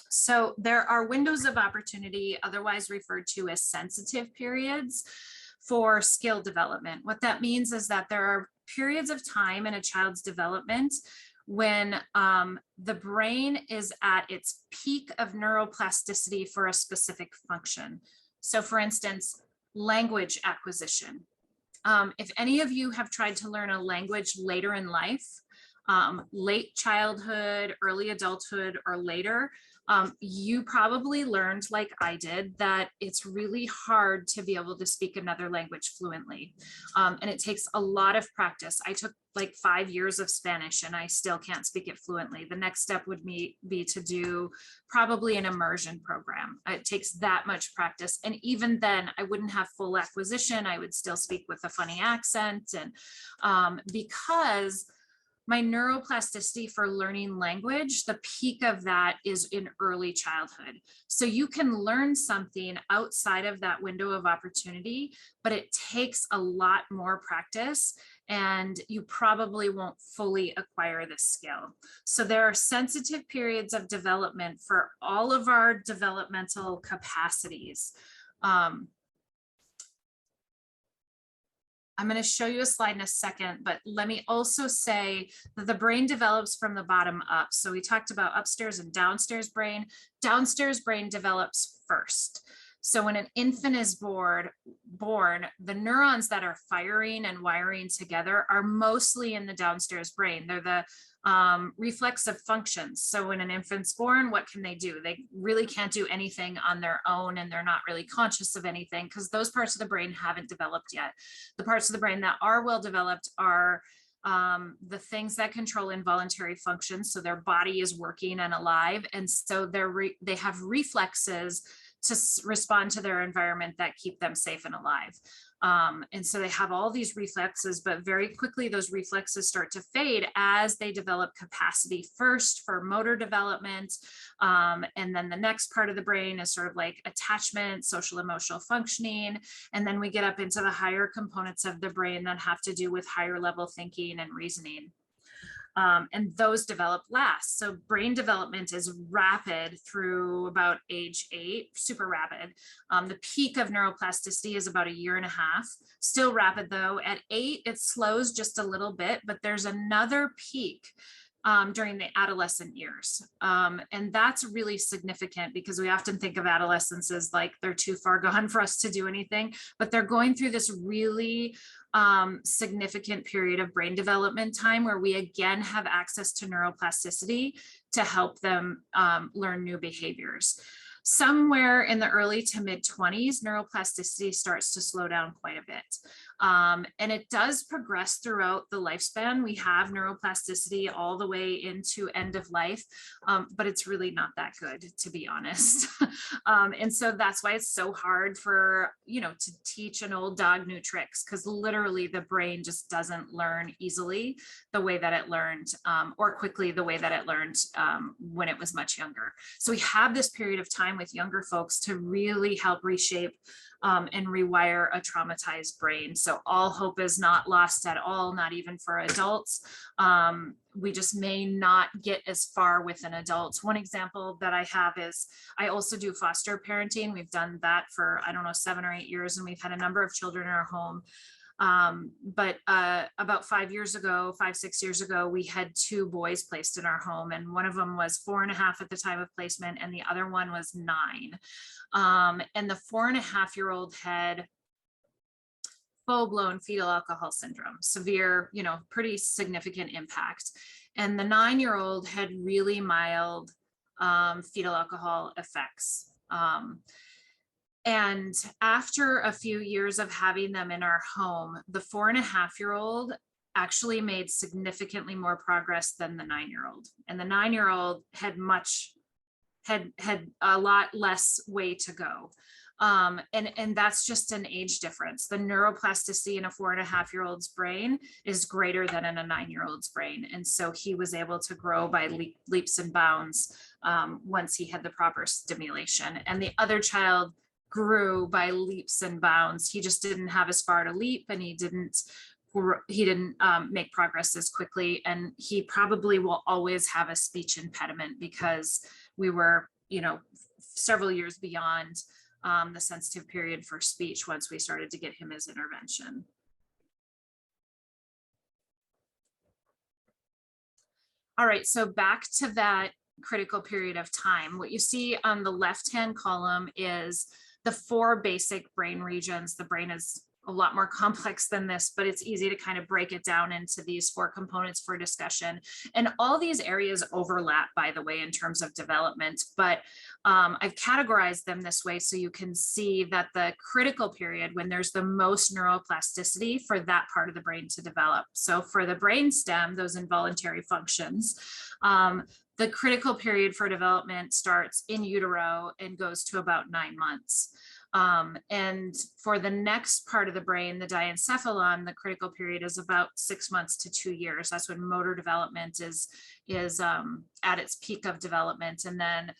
So there are windows of opportunity, otherwise referred to as sensitive periods, for skill development. What that means is that there are periods of time in a child's development when the brain is at its peak of neuroplasticity for a specific function. So for instance, language acquisition. If any of you have tried to learn a language later in life, late childhood, early adulthood, or later, you probably learned, like I did, that it's really hard to be able to speak another language fluently. And it takes a lot of practice. I took like 5 years of Spanish and I still can't speak it fluently. The next step would be to do probably an immersion program. It takes that much practice. And even then I wouldn't have full acquisition. I would still speak with a funny accent. And because my neuroplasticity for learning language, the peak of that is in early childhood. So you can learn something outside of that window of opportunity, but it takes a lot more practice, and you probably won't fully acquire this skill. So there are sensitive periods of development for all of our developmental capacities. I'm going to show you a slide in a second, but let me also say that the brain develops from the bottom up. So we talked about upstairs and downstairs brain. Downstairs brain develops first. So when an infant is born, the neurons that are firing and wiring together are mostly in the downstairs brain. They're the reflexive functions. So when an infant's born, what can they do? They really can't do anything on their own, and they're not really conscious of anything because those parts of the brain haven't developed yet. The parts of the brain that are well developed are the things that control involuntary functions. So their body is working and alive. And so they have reflexes to respond to their environment that keep them safe and alive. And so they have all these reflexes, but very quickly those reflexes start to fade as they develop capacity first for motor development. And then the next part of the brain is sort of like attachment, social emotional functioning. And then we get up into the higher components of the brain that have to do with higher level thinking and reasoning. And those develop last. So brain development is rapid through about age 8, super rapid. The peak of neuroplasticity is about 1.5 years. Still rapid though. At 8, it slows just a little bit, but there's another peak during the adolescent years. And that's really significant because we often think of adolescents as like they're too far gone for us to do anything, but they're going through this really significant period of brain development time where we again have access to neuroplasticity to help them learn new behaviors. Somewhere in the early to mid 20s, neuroplasticity starts to slow down quite a bit. And it does progress throughout the lifespan. We have neuroplasticity all the way into end of life, but it's really not that good, to be honest. And so that's why it's so hard for, to teach an old dog new tricks, because literally the brain just doesn't learn easily the way that it learned, or quickly the way that it learned when it was much younger. So we have this period of time with younger folks to really help reshape and rewire a traumatized brain. So all hope is not lost at all, not even for adults. We just may not get as far with an adult. One example that I have is I also do foster parenting. We've done that for, 7 or 8 years, and we've had a number of children in our home. But about 5 years ago, 6 years ago, we had 2 boys placed in our home, and one of them was 4.5 at the time of placement, and the other one was 9. And the 4.5-year-old had full-blown fetal alcohol syndrome, severe, pretty significant impact. And the 9-year-old had really mild fetal alcohol effects. And after a few years of having them in our home, the 4.5-year-old actually made significantly more progress than the 9-year-old. And the 9-year-old had a lot less way to go. And that's just an age difference. The neuroplasticity in a 4.5-year-old's brain is greater than in a 9-year-old's brain. And so he was able to grow by leaps and bounds once he had the proper stimulation. And the other child grew by leaps and bounds. He just didn't have as far to leap, and he didn't make progress as quickly. And he probably will always have a speech impediment because we were, several years beyond the sensitive period for speech once we started to get him his intervention. All right, so back to that critical period of time. What you see on the left-hand column is the 4 basic brain regions. The brain is a lot more complex than this, but it's easy to kind of break it down into these 4 components for discussion. And all these areas overlap, by the way, in terms of development, but I've categorized them this way so you can see that the critical period, when there's the most neuroplasticity for that part of the brain to develop. So for the brainstem, those involuntary functions, the critical period for development starts in utero and goes to about 9 months. And for the next part of the brain, the diencephalon, the critical period is about 6 months to 2 years. That's when motor development is at its peak of development. And then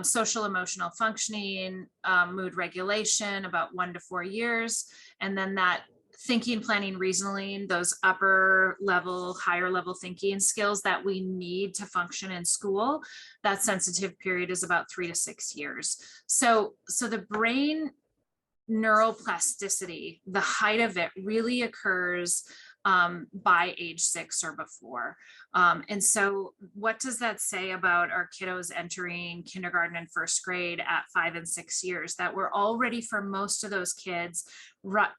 social emotional functioning, mood regulation, about 1 to 4 years. And then that thinking, planning, reasoning, those upper level, higher level thinking skills that we need to function in school, that sensitive period is about 3 to 6 years. So the brain neuroplasticity, the height of it really occurs by age 6 or before. And so what does that say about our kiddos entering kindergarten and first grade at 5 and 6 years? That we're already, for most of those kids,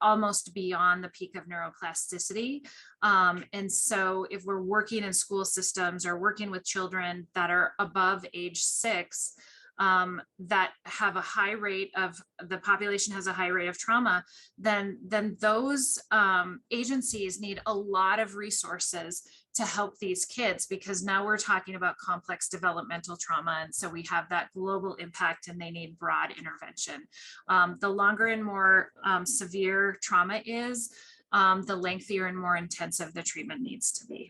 almost beyond the peak of neuroplasticity. And so if we're working in school systems or working with children that are above age 6, that have a high rate of, the population has a high rate of trauma, then those agencies need a lot of resources to help these kids, because now we're talking about complex developmental trauma. And so we have that global impact and they need broad intervention. The longer and more severe trauma is, the lengthier and more intensive the treatment needs to be.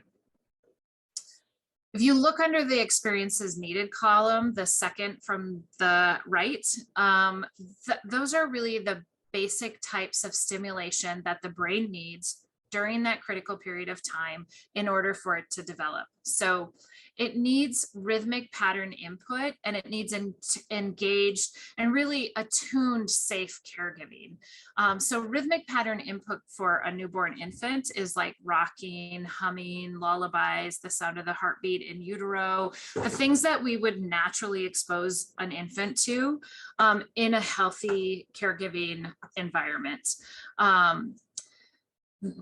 If you look under the experiences needed column, the second from the right, those are really the basic types of stimulation that the brain needs during that critical period of time in order for it to develop. So it needs rhythmic pattern input, and it needs engaged and really attuned safe caregiving. So rhythmic pattern input for a newborn infant is like rocking, humming, lullabies, the sound of the heartbeat in utero, the things that we would naturally expose an infant to in a healthy caregiving environment.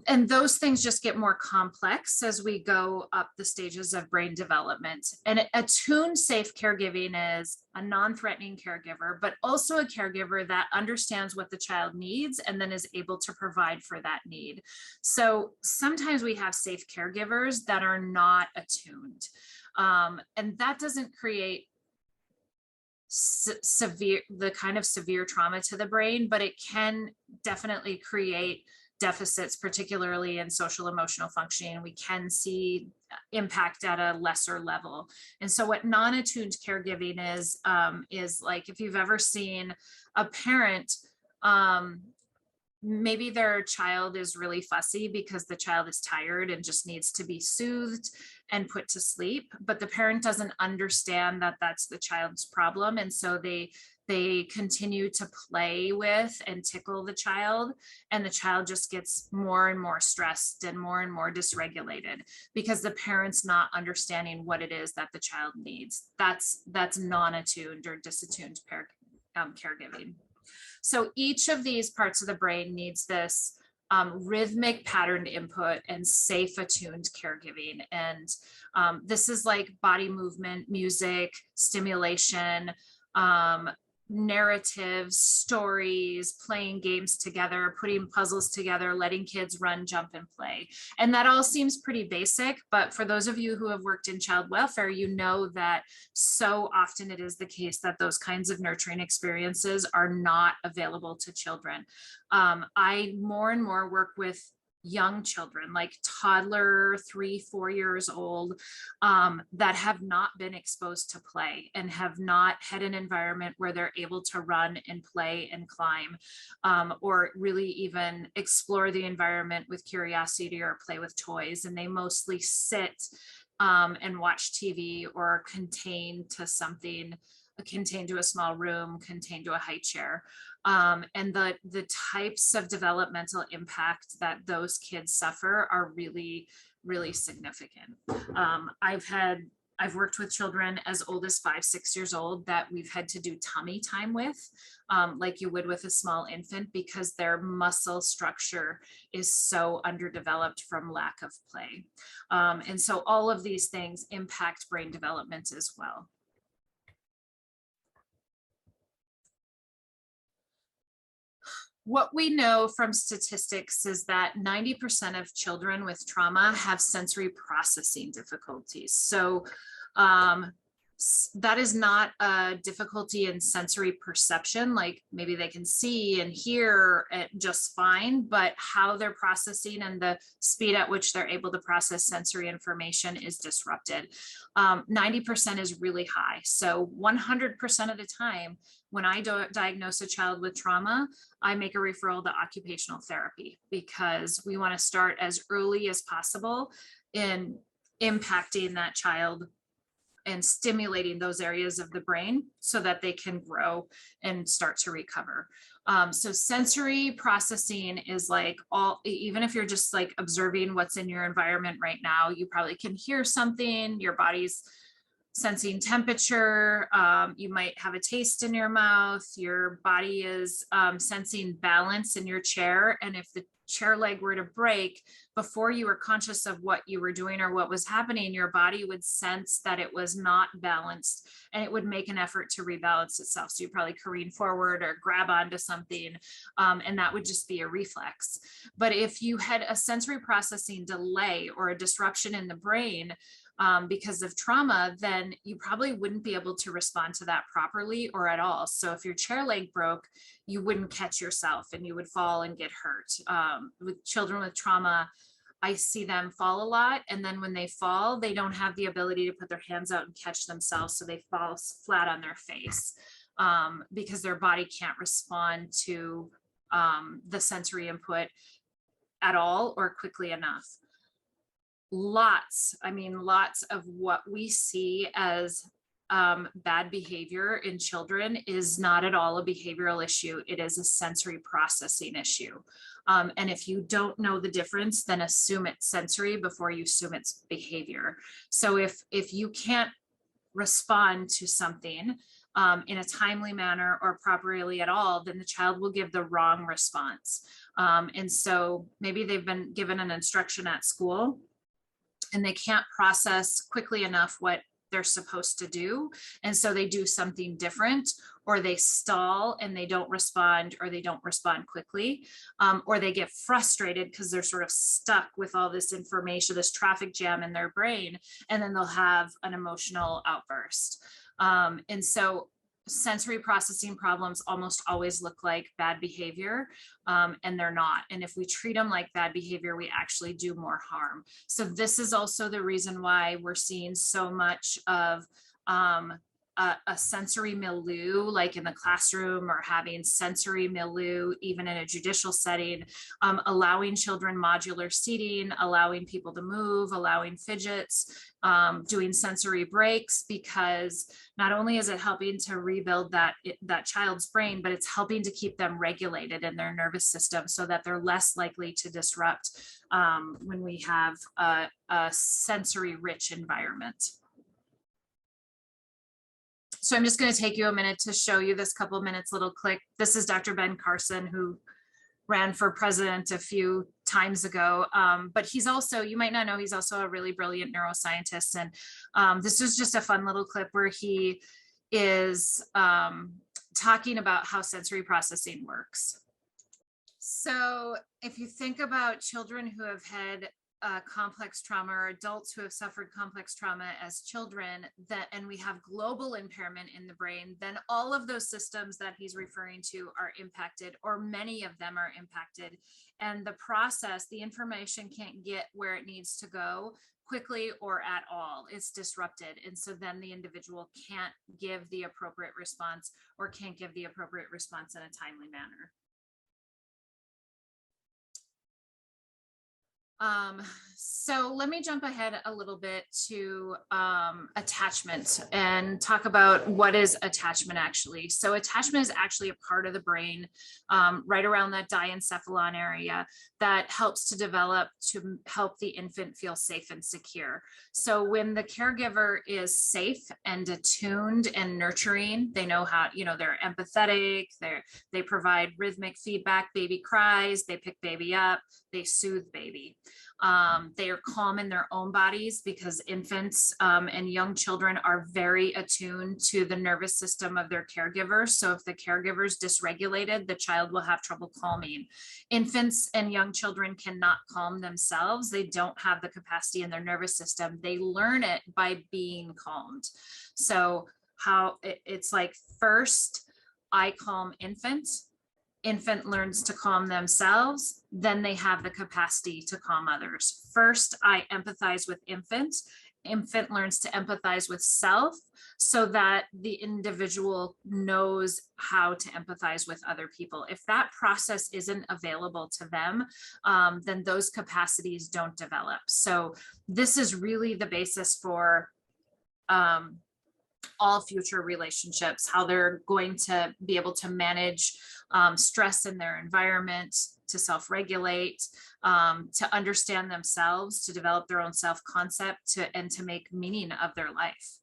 And those things just get more complex as we go up the stages of brain development. And attuned safe caregiving is a non-threatening caregiver, but also a caregiver that understands what the child needs and then is able to provide for that need. So sometimes we have safe caregivers that are not attuned. And that doesn't create the kind of severe trauma to the brain, but it can definitely create deficits, particularly in social emotional functioning. We can see impact at a lesser level. And so what non-attuned caregiving is like, if you've ever seen a parent, maybe their child is really fussy because the child is tired and just needs to be soothed and put to sleep, but the parent doesn't understand that that's the child's problem. And so they continue to play with and tickle the child, and the child just gets more and more stressed and more dysregulated because the parent's not understanding what it is that the child needs. That's non-attuned or disattuned caregiving. So each of these parts of the brain needs this rhythmic patterned input and safe attuned caregiving. And this is like body movement, music, stimulation, narratives, stories, playing games together, putting puzzles together, letting kids run, jump, and play. And that all seems pretty basic, but for those of you who have worked in child welfare, you know that so often it is the case that those kinds of nurturing experiences are not available to children. I more and more work with young children, like toddler, 3-4 years old, that have not been exposed to play and have not had an environment where they're able to run and play and climb, or really even explore the environment with curiosity or play with toys. And they mostly sit and watch TV or contained to something, contained to a small room, contained to a high chair. And the types of developmental impact that those kids suffer are really, really significant. I've worked with children as old as 5-6 years old that we've had to do tummy time with, like you would with a small infant, because their muscle structure is so underdeveloped from lack of play. And so all of these things impact brain development as well. What we know from statistics is that 90% of children with trauma have sensory processing difficulties. So that is not a difficulty in sensory perception, like maybe they can see and hear it just fine, but how they're processing and the speed at which they're able to process sensory information is disrupted. 90% is really high. So 100% of the time, when I diagnose a child with trauma, I make a referral to occupational therapy, because we want to start as early as possible in impacting that child and stimulating those areas of the brain so that they can grow and start to recover. So sensory processing is like even if you're just like observing what's in your environment right now, you probably can hear something, your body's sensing temperature, you might have a taste in your mouth, your body is sensing balance in your chair. And if the chair leg were to break, before you were conscious of what you were doing or what was happening, your body would sense that it was not balanced and it would make an effort to rebalance itself. So you probably careen forward or grab onto something, and that would just be a reflex. But if you had a sensory processing delay or a disruption in the brain, because of trauma, then you probably wouldn't be able to respond to that properly or at all. So if your chair leg broke, you wouldn't catch yourself and you would fall and get hurt. With children with trauma, I see them fall a lot. And then when they fall, they don't have the ability to put their hands out and catch themselves. So they fall flat on their face because their body can't respond to the sensory input at all or quickly enough. Lots of what we see as bad behavior in children is not at all a behavioral issue. It is a sensory processing issue. And if you don't know the difference, then assume it's sensory before you assume it's behavior. So if you can't respond to something in a timely manner or properly at all, then the child will give the wrong response. And so maybe they've been given an instruction at school and they can't process quickly enough what they're supposed to do. And so they do something different, or they stall and they don't respond, or they don't respond quickly, or they get frustrated because they're sort of stuck with all this information, this traffic jam in their brain, and then they'll have an emotional outburst. And so sensory processing problems almost always look like bad behavior, and they're not. And if we treat them like bad behavior, we actually do more harm. So this is also the reason why we're seeing so much of a sensory milieu, like in the classroom, or having sensory milieu, even in a judicial setting, allowing children modular seating, allowing people to move, allowing fidgets, doing sensory breaks, because not only is it helping to rebuild that child's brain, but it's helping to keep them regulated in their nervous system so that they're less likely to disrupt when we have a sensory rich environment. So I'm just going to take you a minute to show you this couple minutes little clip. This is Dr. Ben Carson, who ran for president a few times ago, but he's also, you might not know, he's also a really brilliant neuroscientist. And this is just a fun little clip where he is talking about how sensory processing works. So if you think about children who have had complex trauma, or adults who have suffered complex trauma as children, and we have global impairment in the brain, then all of those systems that he's referring to are impacted, or many of them are impacted. And the process, the information can't get where it needs to go quickly or at all. It's disrupted. And so then the individual can't give the appropriate response, or can't give the appropriate response in a timely manner. So let me jump ahead a little bit to attachment and talk about what is attachment actually. So attachment is actually a part of the brain right around that diencephalon area that helps to develop to help the infant feel safe and secure. So when the caregiver is safe and attuned and nurturing, they know how, they're empathetic, they provide rhythmic feedback, baby cries, they pick baby up, they soothe baby. They are calm in their own bodies, because infants and young children are very attuned to the nervous system of their caregivers. So if the caregiver is dysregulated, the child will have trouble calming. Infants and young children cannot calm themselves. They don't have the capacity in their nervous system. They learn it by being calmed. So how it's like, first I calm infant learns to calm themselves, then they have the capacity to calm others. First, I empathize with infant learns to empathize with self, so that the individual knows how to empathize with other people. If that process isn't available to them, then those capacities don't develop. So this is really the basis for all future relationships, how they're going to be able to manage stress in their environment, to self-regulate, to understand themselves, to develop their own self-concept, and to make meaning of their life.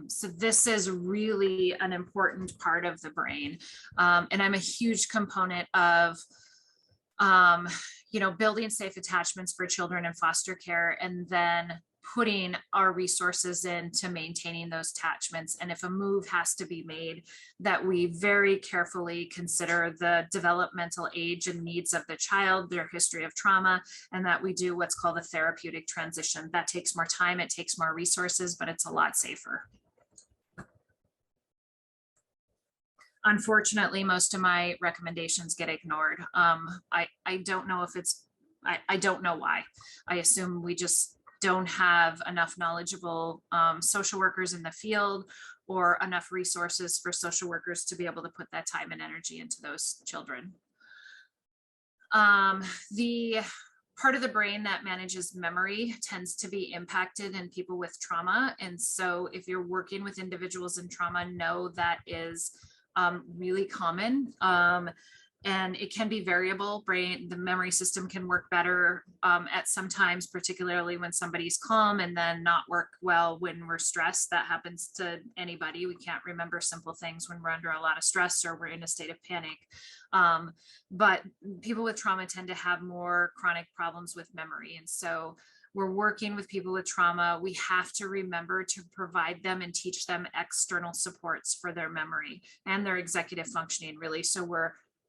So this is really an important part of the brain. And I'm a huge component of building safe attachments for children in foster care, and then putting our resources into maintaining those attachments. And if a move has to be made, that we very carefully consider the developmental age and needs of the child, their history of trauma, and that we do what's called a therapeutic transition. That takes more time, it takes more resources, but it's a lot safer. Unfortunately, most of my recommendations get ignored. I don't know if it's, I don't know why. I assume we just don't have enough knowledgeable social workers in the field, or enough resources for social workers to be able to put that time and energy into those children. The part of the brain that manages memory tends to be impacted in people with trauma. And so if you're working with individuals in trauma, know that is really common. And it can be variable. The memory system can work better at some times, particularly when somebody's calm, and then not work well when we're stressed. That happens to anybody. We can't remember simple things when we're under a lot of stress or we're in a state of panic. But people with trauma tend to have more chronic problems with memory. And so we're working with people with trauma. We have to remember to provide them and teach them external supports for their memory and their executive functioning, really. So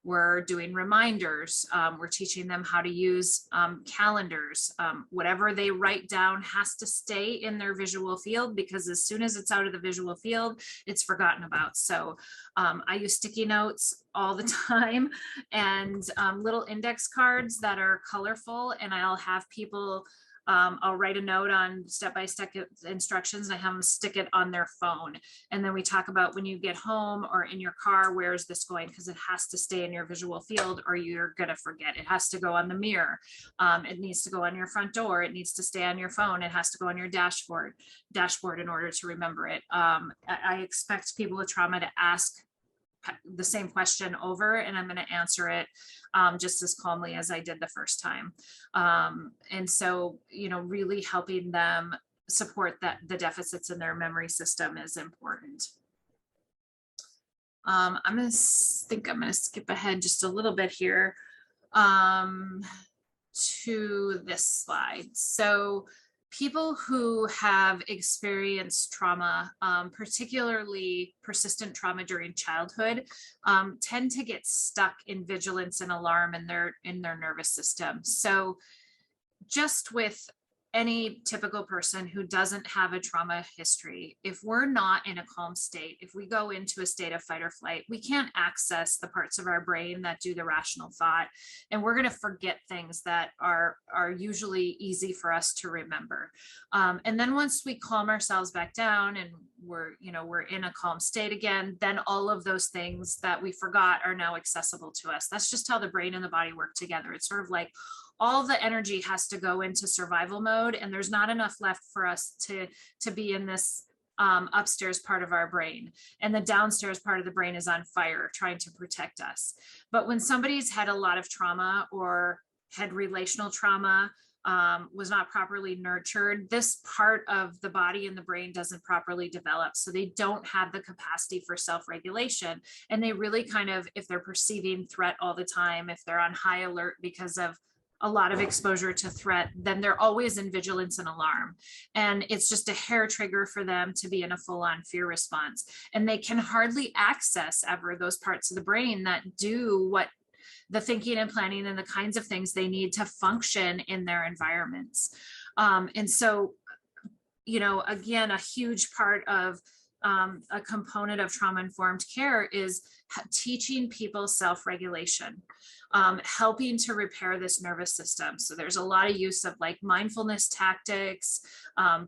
we're doing reminders. We're teaching them how to use calendars. Whatever they write down has to stay in their visual field, because as soon as it's out of the visual field, it's forgotten about. So I use sticky notes all the time, and little index cards that are colorful, and I'll have people, I'll write a note on step-by-step instructions, and I have them stick it on their phone. And then we talk about, when you get home or in your car, where is this going? Because it has to stay in your visual field or you're going to forget. It has to go on the mirror. It needs to go on your front door. It needs to stay on your phone. It has to go on your dashboard in order to remember it. I expect people with trauma to ask the same question over, and I'm going to answer it just as calmly as I did the first time. And so, really helping them support the deficits in their memory system is important. I'm going to skip ahead just a little bit here to this slide. So people who have experienced trauma, particularly persistent trauma during childhood, tend to get stuck in vigilance and alarm in their nervous system. So just with any typical person who doesn't have a trauma history, if we're not in a calm state, if we go into a state of fight or flight, we can't access the parts of our brain that do the rational thought, and we're going to forget things that are usually easy for us to remember. And then once we calm ourselves back down and we're in a calm state again, then all of those things that we forgot are now accessible to us. That's just how the brain and the body work together. It's sort of like all the energy has to go into survival mode, and there's not enough left for us to be in this upstairs part of our brain, and the downstairs part of the brain is on fire trying to protect us. But when somebody's had a lot of trauma or had relational trauma, was not properly nurtured, this part of the body and the brain doesn't properly develop. So they don't have the capacity for self-regulation. And they really kind of, if they're perceiving threat all the time, if they're on high alert because of a lot of exposure to threat, then they're always in vigilance and alarm. And it's just a hair trigger for them to be in a full-on fear response. And they can hardly access ever those parts of the brain that do what the thinking and planning and the kinds of things they need to function in their environments. And so, again, a huge part of a component of trauma-informed care is teaching people self-regulation, helping to repair this nervous system. So there's a lot of use of like mindfulness tactics,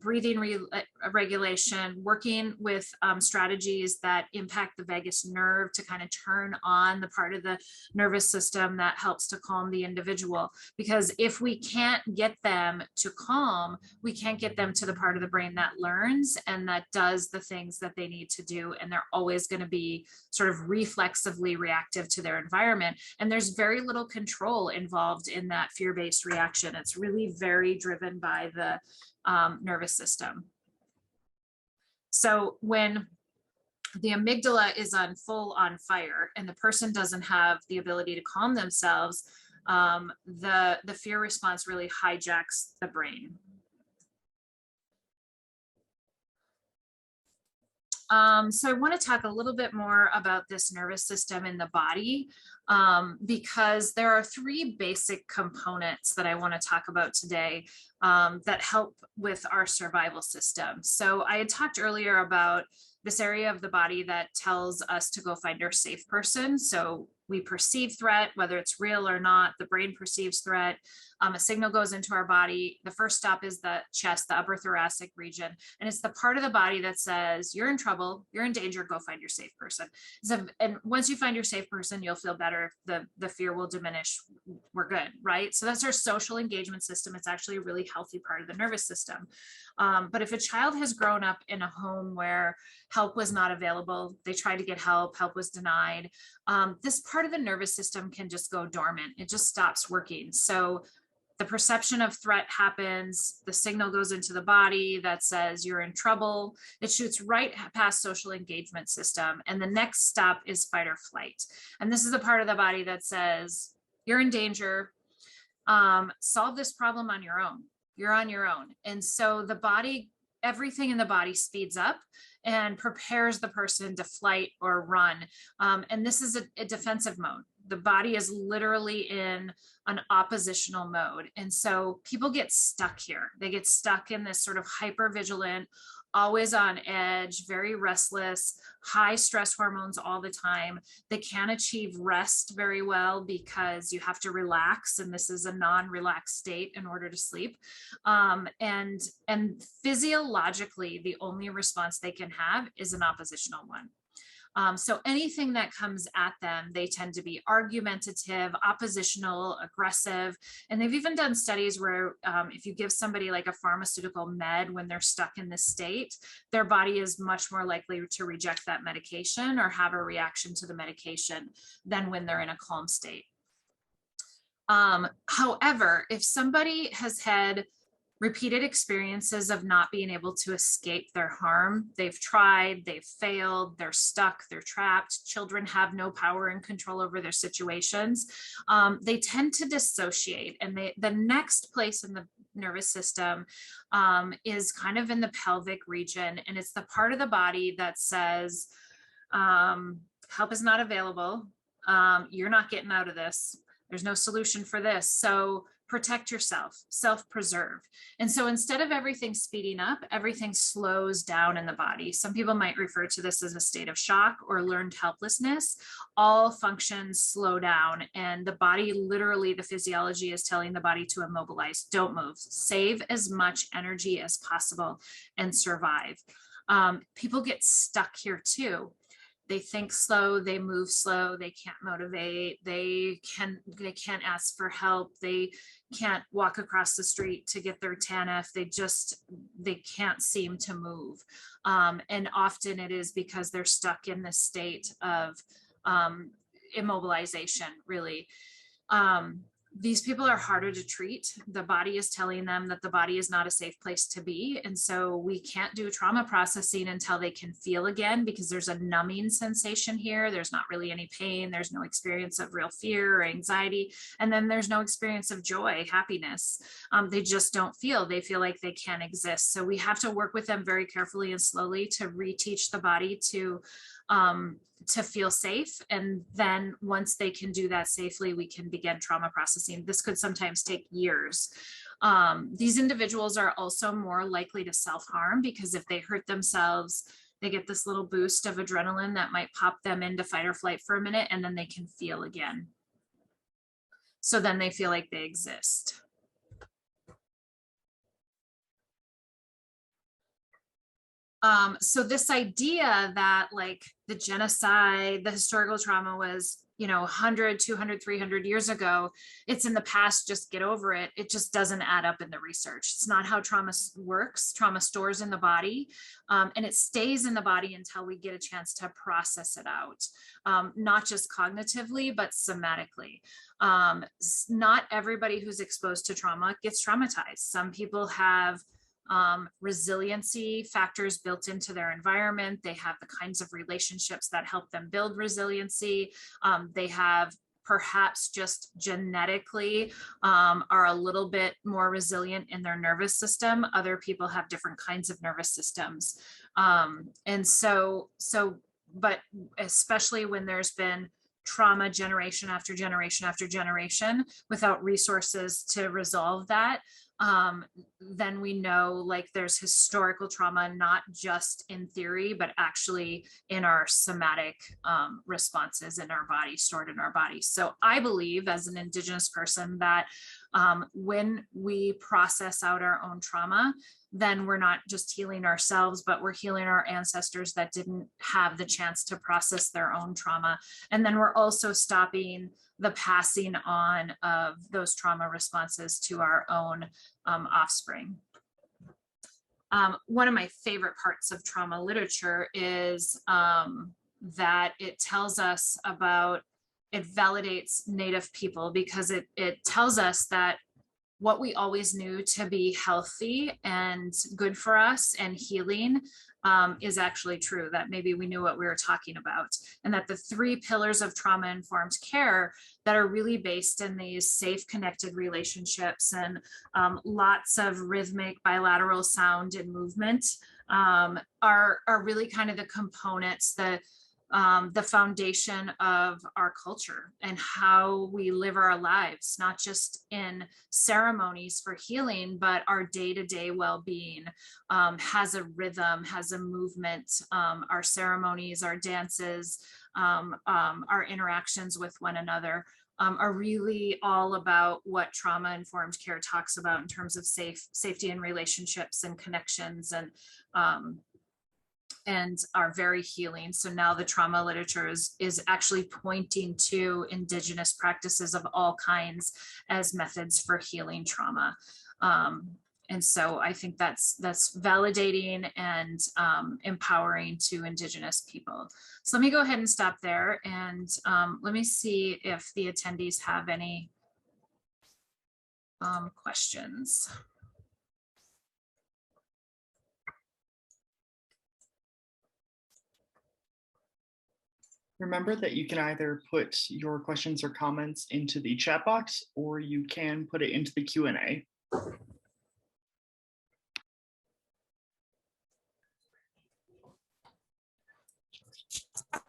breathing regulation, working with strategies that impact the vagus nerve to kind of turn on the part of the nervous system that helps to calm the individual. Because if we can't get them to calm, we can't get them to the part of the brain that learns and that does the things that they need to do. And they're always going to be sort of reflexively reactive to their environment. And there's very little control involved in that fear-based reaction. It's really very driven by the nervous system. So when the amygdala is on fire and the person doesn't have the ability to calm themselves, the fear response really hijacks the brain. So I want to talk a little bit more about this nervous system in the body, because there are three basic components that I want to talk about today that help with our survival system. So I had talked earlier about this area of the body that tells us to go find our safe person. So we perceive threat, whether it's real or not, the brain perceives threat. A signal goes into our body. The first stop is the chest, the upper thoracic region. And it's the part of the body that says, you're in trouble, you're in danger, go find your safe person. So, and once you find your safe person, you'll feel better. The fear will diminish. We're good, right? So that's our social engagement system. It's actually a really healthy part of the nervous system. But if a child has grown up in a home where help was not available, they tried to get help, help was denied, this part of the nervous system can just go dormant. It just stops working. So the perception of threat happens, the signal goes into the body that says you're in trouble. It shoots right past social engagement system. And the next stop is fight or flight. And this is the part of the body that says you're in danger, solve this problem on your own. You're on your own. And so the body, everything in the body speeds up and prepares the person to flight or run. And this is a defensive mode. The body is literally in an oppositional mode. And so people get stuck here. They get stuck in this sort of hypervigilant, always on edge, very restless, high stress hormones all the time. They can't achieve rest very well because you have to relax. And this is a non-relaxed state in order to sleep. And physiologically, the only response they can have is an oppositional one. So anything that comes at them, they tend to be argumentative, oppositional, aggressive. And they've even done studies where if you give somebody like a pharmaceutical med when they're stuck in this state, their body is much more likely to reject that medication or have a reaction to the medication than when they're in a calm state. However, if somebody has had repeated experiences of not being able to escape their harm, they've tried, they've failed, they're stuck, they're trapped, children have no power and control over their situations, they tend to dissociate. And the next place in the nervous system is kind of in the pelvic region. And it's the part of the body that says, help is not available. You're not getting out of this. There's no solution for this. So protect yourself, self-preserve. And so instead of everything speeding up, everything slows down in the body. Some people might refer to this as a state of shock or learned helplessness. All functions slow down, and the body, literally the physiology is telling the body to immobilize, don't move, save as much energy as possible and survive. People get stuck here too. They think slow, they move slow, they can't motivate, they can't ask for help, they can't walk across the street to get their TANF, they can't seem to move. And often it is because they're stuck in this state of immobilization, really. These people are harder to treat. The body is telling them that the body is not a safe place to be. And so we can't do trauma processing until they can feel again, because there's a numbing sensation here. There's not really any pain. There's no experience of real fear or anxiety. And then there's no experience of joy, happiness. They just don't feel. They feel like they can't exist. So we have to work with them very carefully and slowly to reteach the body to feel safe. And then once they can do that safely, we can begin trauma processing. This could sometimes take years. These individuals are also more likely to self-harm, because if they hurt themselves, they get this little boost of adrenaline that might pop them into fight or flight for a minute, and then they can feel again. So then they feel like they exist. So this idea that like the genocide, the historical trauma was, 100, 200, 300 years ago, it's in the past, just get over it. It just doesn't add up in the research. It's not how trauma works. Trauma stores in the body, and it stays in the body until we get a chance to process it out, not just cognitively, but somatically. Not everybody who's exposed to trauma gets traumatized. Some people have resiliency factors built into their environment. They have the kinds of relationships that help them build resiliency. They have perhaps just genetically are a little bit more resilient in their nervous system. Other people have different kinds of nervous systems. But especially when there's been trauma generation after generation after generation without resources to resolve that, then we know like there's historical trauma, not just in theory, but actually in our somatic responses in our body, stored in our body. So I believe as an Indigenous person that when we process out our own trauma, then we're not just healing ourselves, but we're healing our ancestors that didn't have the chance to process their own trauma. And then we're also stopping the passing on of those trauma responses to our own offspring. One of my favorite parts of trauma literature is that it tells us about, it validates Native people because it tells us that what we always knew to be healthy and good for us and healing is actually true, that maybe we knew what we were talking about, and that the 3 pillars of trauma-informed care that are really based in these safe, connected relationships and lots of rhythmic bilateral sound and movement are really kind of the components, the foundation of our culture and how we live our lives, not just in ceremonies for healing, but our day-to-day well-being has a rhythm, has a movement. Our ceremonies, our dances, our interactions with one another are really all about what trauma-informed care talks about in terms of safety and relationships and connections, and are very healing. So now the trauma literature is actually pointing to Indigenous practices of all kinds as methods for healing trauma. And so I think that's validating and empowering to Indigenous people. So let me go ahead and stop there, and let me see if the attendees have any questions. Remember that you can either put your questions or comments into the chat box, or you can put it into the Q&A.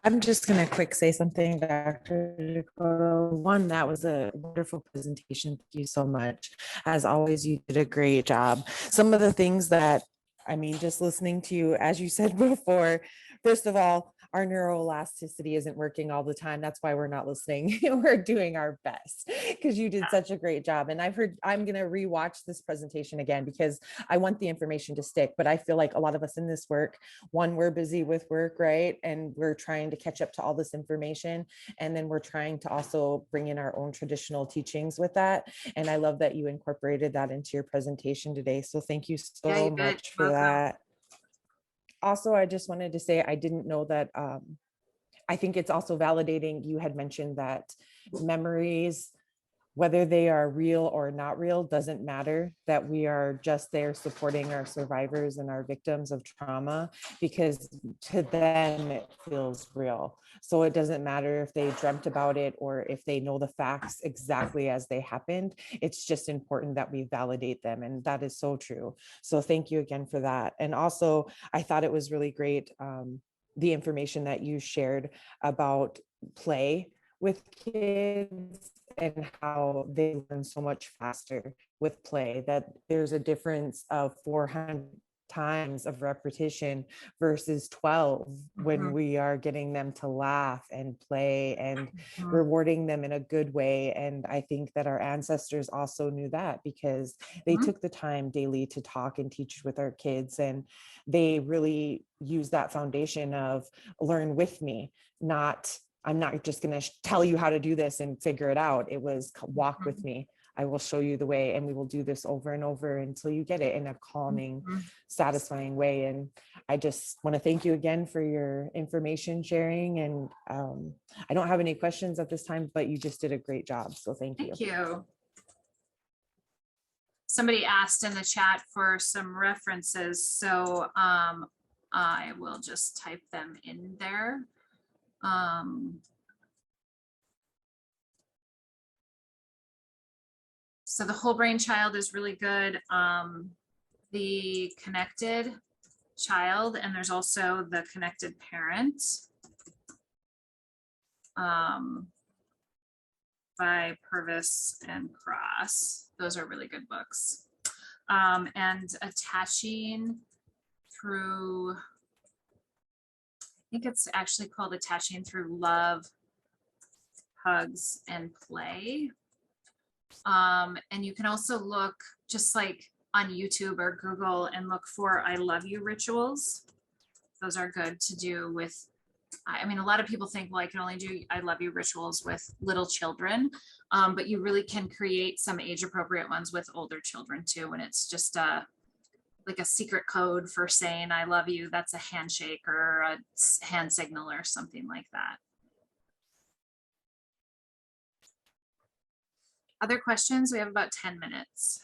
I'm just going to quick say something, Dr. Coteau. One, that was a wonderful presentation. Thank you so much. As always, you did a great job. Some of the things that, just listening to you, as you said before, first of all, our neuroelasticity isn't working all the time. That's why we're not listening. We're doing our best because you did such a great job. And I'm going to rewatch this presentation again because I want the information to stick. But I feel like a lot of us in this work, one, we're busy with work, right? And we're trying to catch up to all this information. And then we're trying to also bring in our own traditional teachings with that. And I love that you incorporated that into your presentation today. So thank you so much for that. Also, I just wanted to say, I didn't know that, I think it's also validating, you had mentioned that memories, whether they are real or not real, doesn't matter, that we are just there supporting our survivors and our victims of trauma, because to them it feels real. So it doesn't matter if they dreamt about it or if they know the facts exactly as they happened. It's just important that we validate them. And that is so true. So thank you again for that. And also, I thought it was really great, the information that you shared about play with kids and how they learn so much faster with play, that there's a difference of times of repetition versus 12 when we are getting them to laugh and play and rewarding them in a good way. And I think that our ancestors also knew that because they took the time daily to talk and teach with our kids, and they really use that foundation of learn with me, not I'm not just going to tell you how to do this and figure it out. It was walk with me. I will show you the way, and we will do this over and over until you get it in a calming, satisfying way. And I just want to thank you again for your information sharing. And I don't have any questions at this time, but you just did a great job. So thank you. Thank you. Somebody asked in the chat for some references, so I will just type them in there. So the whole brain child is really good. The connected child, and there's also the connected parent by Purvis and Cross. Those are really good books. And attaching through, I think it's actually called Attaching Through Love, Hugs, and Play. And you can also look just like on YouTube or Google and look for I love you rituals. Those are good to do with, I mean, a lot of people think, well, I can only do I love you rituals with little children, but you really can create some age appropriate ones with older children too. And it's just like a secret code for saying I love you. That's a handshake or a hand signal or something like that. Other questions? We have about 10 minutes.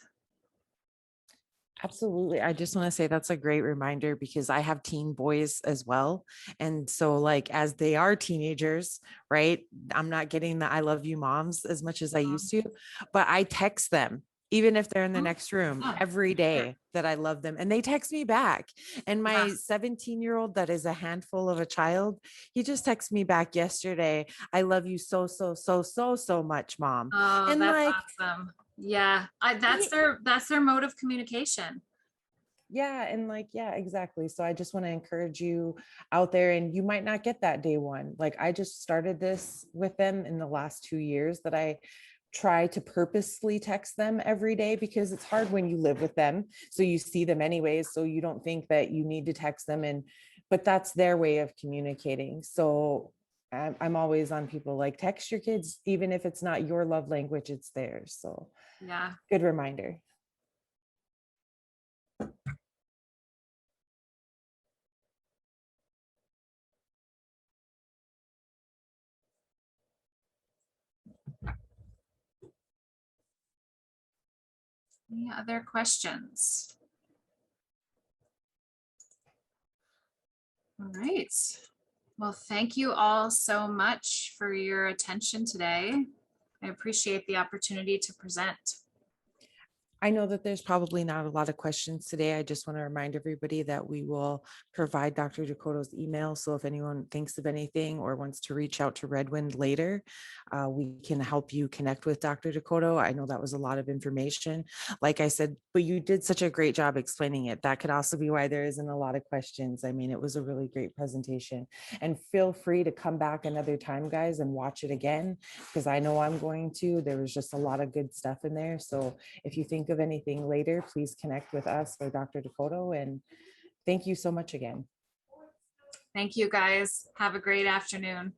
Absolutely. I just want to say that's a great reminder because I have teen boys as well. And so like, as they are teenagers, right? I'm not getting the I love you moms as much as I used to, but I text them, even if they're in the next room every day, that I love them. And they text me back. And my 17-year-old that is a handful of a child, he just texted me back yesterday. I love you so much, Mom. Oh, and that's like, awesome. Yeah, that's their mode of communication. Yeah. And like, yeah, exactly. So I just want to encourage you out there, and you might not get that day one. Like I just started this with them in the last 2 years, that I try to purposely text them every day, because it's hard when you live with them. So you see them anyways. So you don't think that you need to text them, but that's their way of communicating. So I'm always on people like, text your kids, even if it's not your love language, it's theirs. So yeah, good reminder. Any other questions? All right. Well, thank you all so much for your attention today. I appreciate the opportunity to present. I know that there's probably not a lot of questions today. I just want to remind everybody that we will provide Dr. Coteau's email. So if anyone thinks of anything or wants to reach out to Redwind later, we can help you connect with Dr. Coteau. I know that was a lot of information, like I said, but you did such a great job explaining it. That could also be why there isn't a lot of questions. I mean, it was a really great presentation, and feel free to come back another time, guys, and watch it again, because I know I'm going to. There was just a lot of good stuff in there. So if you think of anything later, please connect with us or Dr. Coteau, and thank you so much again. Thank you, guys. Have a great afternoon.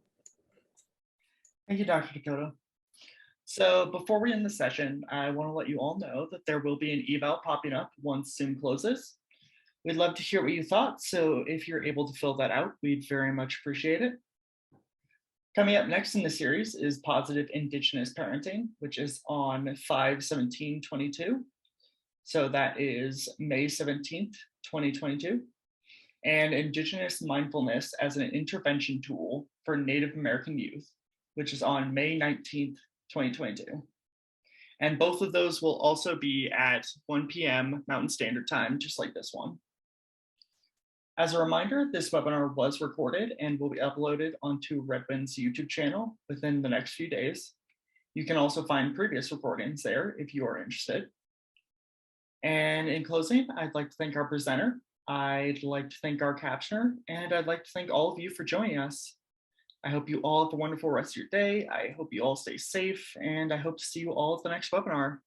Thank you, Dr. Coteau. So before we end the session, I want to let you all know that there will be an eval popping up once Zoom closes. We'd love to hear what you thought, so if you're able to fill that out, we'd very much appreciate it. Coming up next in the series is Positive Indigenous Parenting, which is on 5/17/22. So that is May 17th, 2022. And Indigenous Mindfulness as an Intervention Tool for Native American Youth, which is on May 19th, 2022. And both of those will also be at 1 p.m. Mountain Standard Time, just like this one. As a reminder, this webinar was recorded and will be uploaded onto Redwind's YouTube channel within the next few days. You can also find previous recordings there if you are interested. And in closing, I'd like to thank our presenter, I'd like to thank our captioner, and I'd like to thank all of you for joining us. I hope you all have a wonderful rest of your day. I hope you all stay safe, and I hope to see you all at the next webinar.